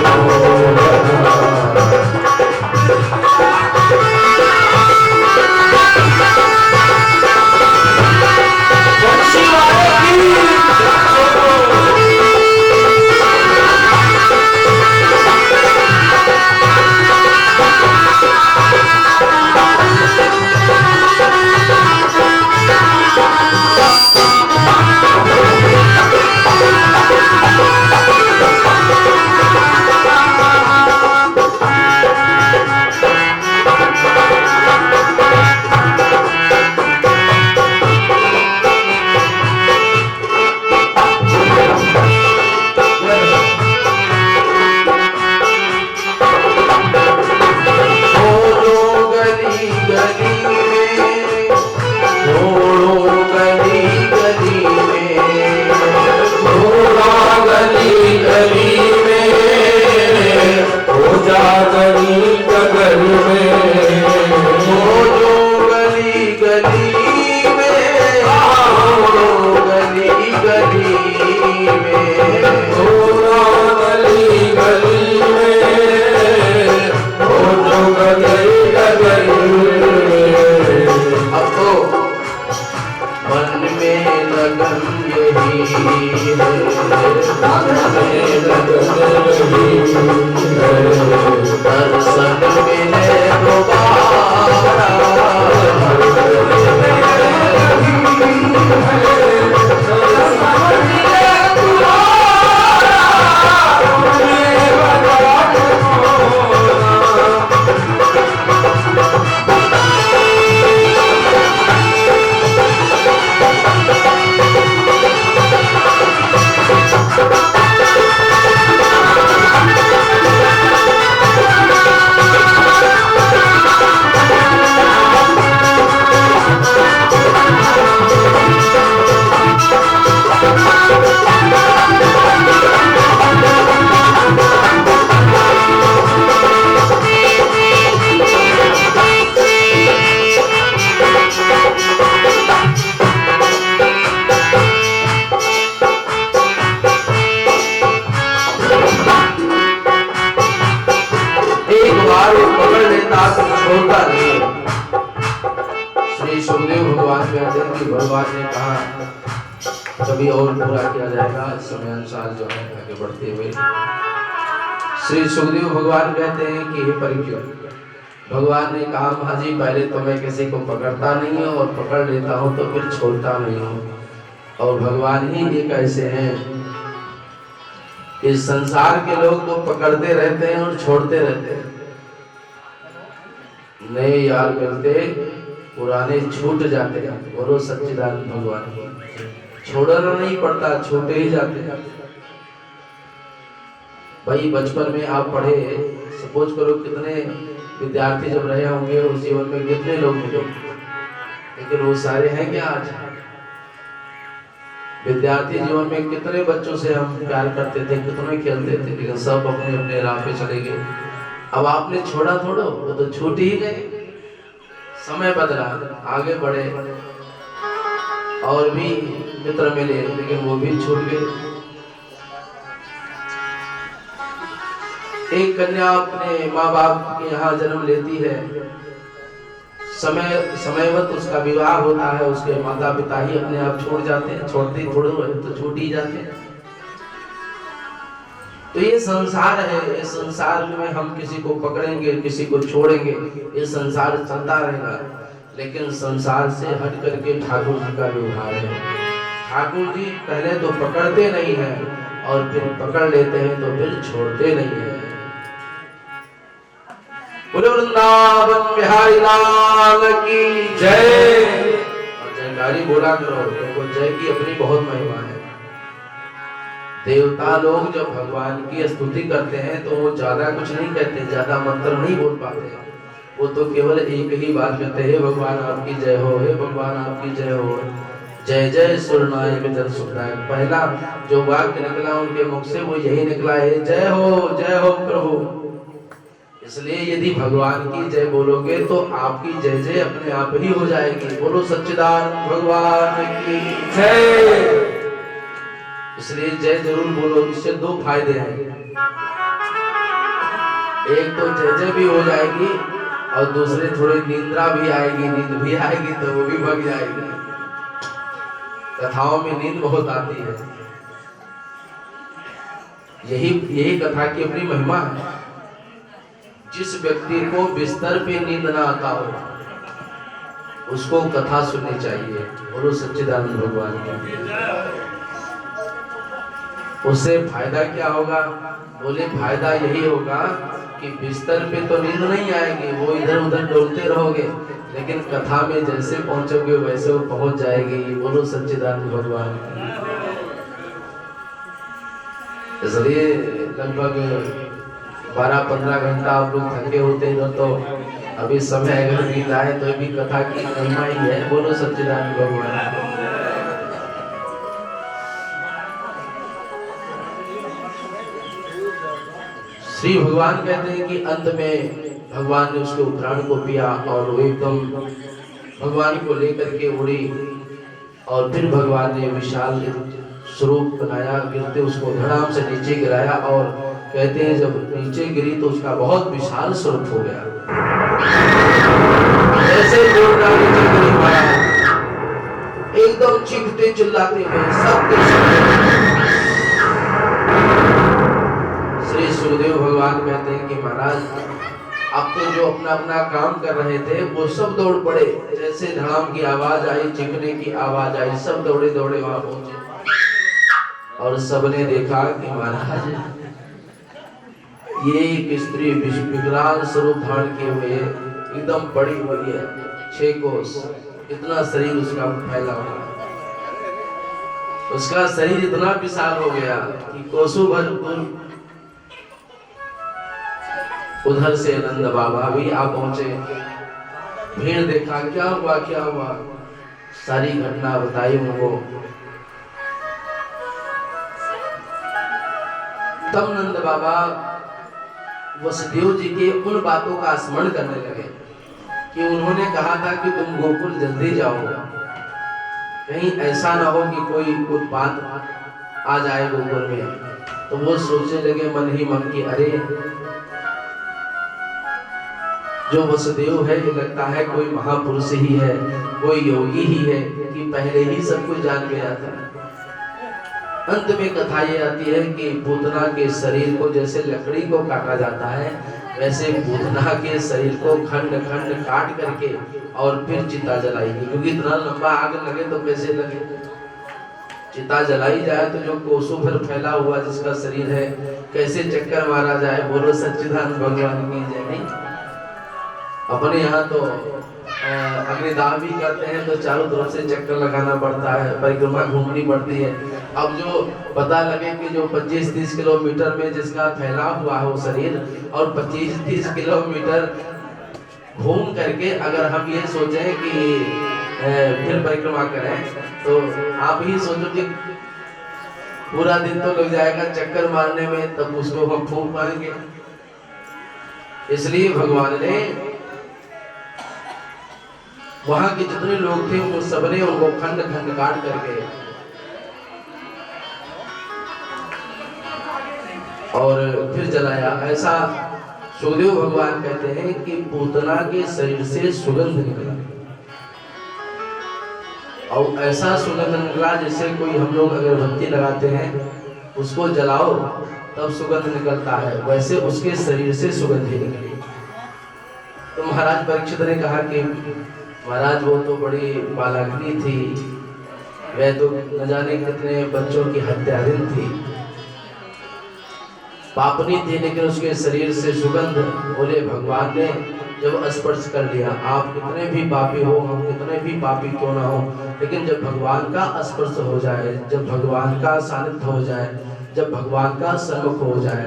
छोड़ता नहीं है। श्री सुखदेव भगवान कहते हैं कि भगवान ने कहा कभी और पूरा किया जाएगा, समय अनुसार जो है आगे बढ़ते हुए श्री सुखदेव भगवान कहते हैं कि हे परीक्षित, भगवान ने कहा महाजी पहले तो मैं किसी को पकड़ता नहीं हूँ और पकड़ लेता हूँ तो फिर छोड़ता नहीं हूँ, और भगवान ही एक ऐसे हैं इस संसार के लोग तो पकड़ते रहते हैं और छोड़ते रहते हैं, नए यार मिलते पुराने छूट जाते हैं। बोलो सच्चिदानंद भगवान को छोड़ना नहीं पड़ता, छूटे ही जाते हैं। भाई बचपन में आप पढ़े, सपोज करो कितने विद्यार्थी जब रहे होंगे उस जीवन में कितने लोग मिले, लेकिन वो सारे हैं क्या आज? विद्यार्थी जीवन में कितने बच्चों से हम प्यार करते थे, कितने खेलते थे, लेकिन सब अपने अपने राह पे चले गए। अब आपने छोड़ा थोड़ा, वो तो छूट ही गए। समय बदला, आगे बढ़े और भी मित्र मिले, लेकिन वो भी छूट गए। एक कन्या अपने माँ बाप के यहाँ जन्म लेती है, समयवत उसका विवाह होता है, उसके माता पिता ही अपने आप छोड़ जाते हैं, छोड़ते थोड़े तो छूट ही जाते हैं। तो ये संसार है, इस संसार में हम किसी को पकड़ेंगे, किसी को छोड़ेंगे, ये संसार चलता रहेगा। लेकिन संसार से हट करके ठाकुर जी का व्यवहार है। ठाकुर जी पहले तो पकड़ते नहीं हैं और फिर पकड़ लेते हैं तो फिर छोड़ते नहीं हैं। बोलो वृंदावन बिहारी लाल की जय। और जयकारी बोला करो, क्योंकि जय की अपनी बहुत महिमा है। देवता लोग जब भगवान की स्तुति करते हैं तो वो ज्यादा कुछ नहीं कहते, ज्यादा मंत्र नहीं बोल पाते, वो तो केवल एक ही बात कहते हैं, भगवान आपकी जय हो, हे भगवान आपकी जय हो, जय जय सुरनायक जन सुखदायक। पहला जो वाक्य निकला उनके मुख से वो यही निकला है, जय हो प्रभु। इसलिए यदि भगवान की जय बोलोगे तो आपकी जय जय अपने आप ही हो जाएगी। बोलो सच्चिदानंद भगवान की जय। इसलिए जय जरूर बोलो, इससे दो फायदे हैं। एक तो जय जय भी हो जाएगी और दूसरे थोड़ी निंद्रा भी आएगी, नींद भी आएगी तो वो भी भग जाएगी। कथाओं में नींद बहुत आती है, यही कथा की अपनी महिमा है। जिस व्यक्ति को बिस्तर पे नींद ना आता हो उसको कथा सुननी चाहिए। बोलो सच्चिदानंद भगवान की। उससे फायदा क्या होगा? बोले फायदा यही होगा कि बिस्तर पे तो नींद नहीं आएगी, वो इधर उधर डोलते रहोगे, लेकिन कथा में जैसे पहुंचोगे वैसे वो पहुंच जाएगी। बोलो सच्चिदानंद भगवान की। इसलिए लगभग 12-15 घंटा आप लोग थके होते हैं, तो अभी समय अगर नींद आए तो भी कथा की महिमा ही है। बोलो सच्चिदानंद भगवान। श्री भगवान कहते हैं कि अंत में भगवान ने उसके उत्तरायण को पिया और वो एकदम भगवान को लेकर के उड़ी, और फिर भगवान ने विशाल स्वरूप बनाया, गिरते उसको धड़ाम से नीचे गिराया, और कहते हैं जब नीचे गिरी तो उसका बहुत विशाल स्वरूप हो गया। ऐसे नीचे गिरी महाराज एकदम चीखते चिल्लाते हुए सबके श्री सुखदेव भगवान कहते हैं कि महाराज अब तो जो अपना अपना काम कर रहे थे वो सब दौड़ पड़े, जैसे धड़ाम की आवाज आई, चीखने की आवाज आई, सब दौड़े दौड़े वहां पहुंचे, और सबने देखा कि महाराज ये एक स्त्री विकराल स्वरूप धारण किए हुए एकदम पड़ी हुई है, 6 कोस इतना शरीर उसका फैला हुआ है। उसका शरीर इतना विशाल हो गया कि कोसों भर उधर से नंद बाबा भी आ पहुंचे। भीड़ देखा, क्या हुआ, सारी घटना बताई उनको। तब नंद बाबा वसुदेव जी के उन बातों का स्मरण करने लगे कि उन्होंने कहा था कि तुम गोकुल जल्दी जाओ, कहीं ऐसा ना हो कि कोई उत्पात आ जाए गोकुल में। तो वो सोचने लगे मन ही मन की, अरे जो वसुदेव है ये लगता है कोई महापुरुष ही है, कोई योगी ही है कि पहले ही सब कुछ जान गया था। अंत में कथा ये आती है कि पूतना के शरीर को जैसे लकड़ी को काटा जाता है, वैसे पूतना के शरीर को खंड खंड काट करके और फिर चिता जलाएगी, क्योंकि इतना लंबा आग लगे तो कैसे लगे। चिता जलाई जाए तो जो कोसों भर फैला हुआ जिसका शरीर है कैसे चक्कर मारा जाए। बोलो सच्चिदानंद भगवान की जय। नहीं, अपने यहाँ तो अग्निदाह भी करते हैं तो चारों तरफ से चक्कर लगाना पड़ता है, परिक्रमा घूमनी पड़ती है। अब जो पता लगे कि जो 25-30 किलोमीटर में जिसका फैला हुआ है वो शरीर, और 25-30 किलोमीटर घूम करके अगर हम ये सोचें कि फिर परिक्रमा करें, तो आप ही सोचो कि पूरा दिन तो लग जाएगा चक्कर मारने में, तब उसको हम फूंक पाएंगे। इसलिए भगवान ने वहां के जितने लोग थे वो सबने उनको खंड खंड काट करके और फिर जलाया। ऐसा सुखदेव भगवान कहते हैं कि पूतना के शरीर से सुगंध निकला, और ऐसा सुगंध निकला जैसे कोई हम लोग अगरबत्ती लगाते हैं उसको जलाओ तब सुगंध निकलता है, वैसे उसके शरीर से सुगंध ही निकली। तो महाराज परीक्षित ने कहा कि महाराज वो तो बड़ी बालाग्नि थी, वह तो न जाने कितने बच्चों की हत्यारिन थी, पापनी थी, लेकिन उसके शरीर से सुगंध। बोले भगवान ने जब स्पर्श कर लिया, आप कितने भी पापी हो, हम कितने भी पापी क्यों ना हो, लेकिन जब भगवान का स्पर्श हो जाए, जब भगवान का सानिध्य हो जाए, जब भगवान का सम्मुख हो जाए,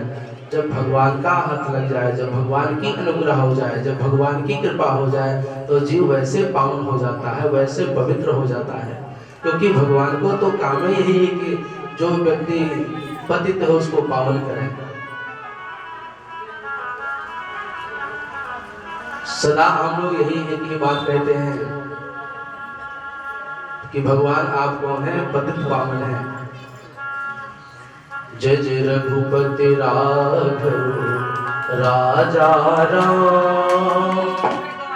जब भगवान का हाथ लग जाए, जब भगवान की अनुग्रह हो जाए, जब भगवान की कृपा हो जाए, तो जीव वैसे पावन हो जाता है, वैसे पवित्र हो जाता है। क्योंकि भगवान को तो काम ही यही है कि जो व्यक्ति पतित है उसको पावन करें। सदा हम लोग यही एक ही बात कहते हैं कि भगवान आप कौन है, पतित पावन है। जय जय रघुपति राघव राजा राम,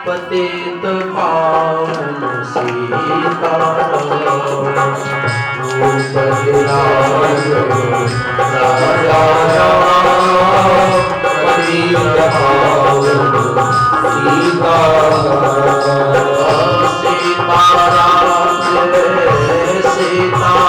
पतित पावन सीताराम। रघुपति राघव राजा राम, पतित पावन सीताराम। सीताराम जय सीताराम।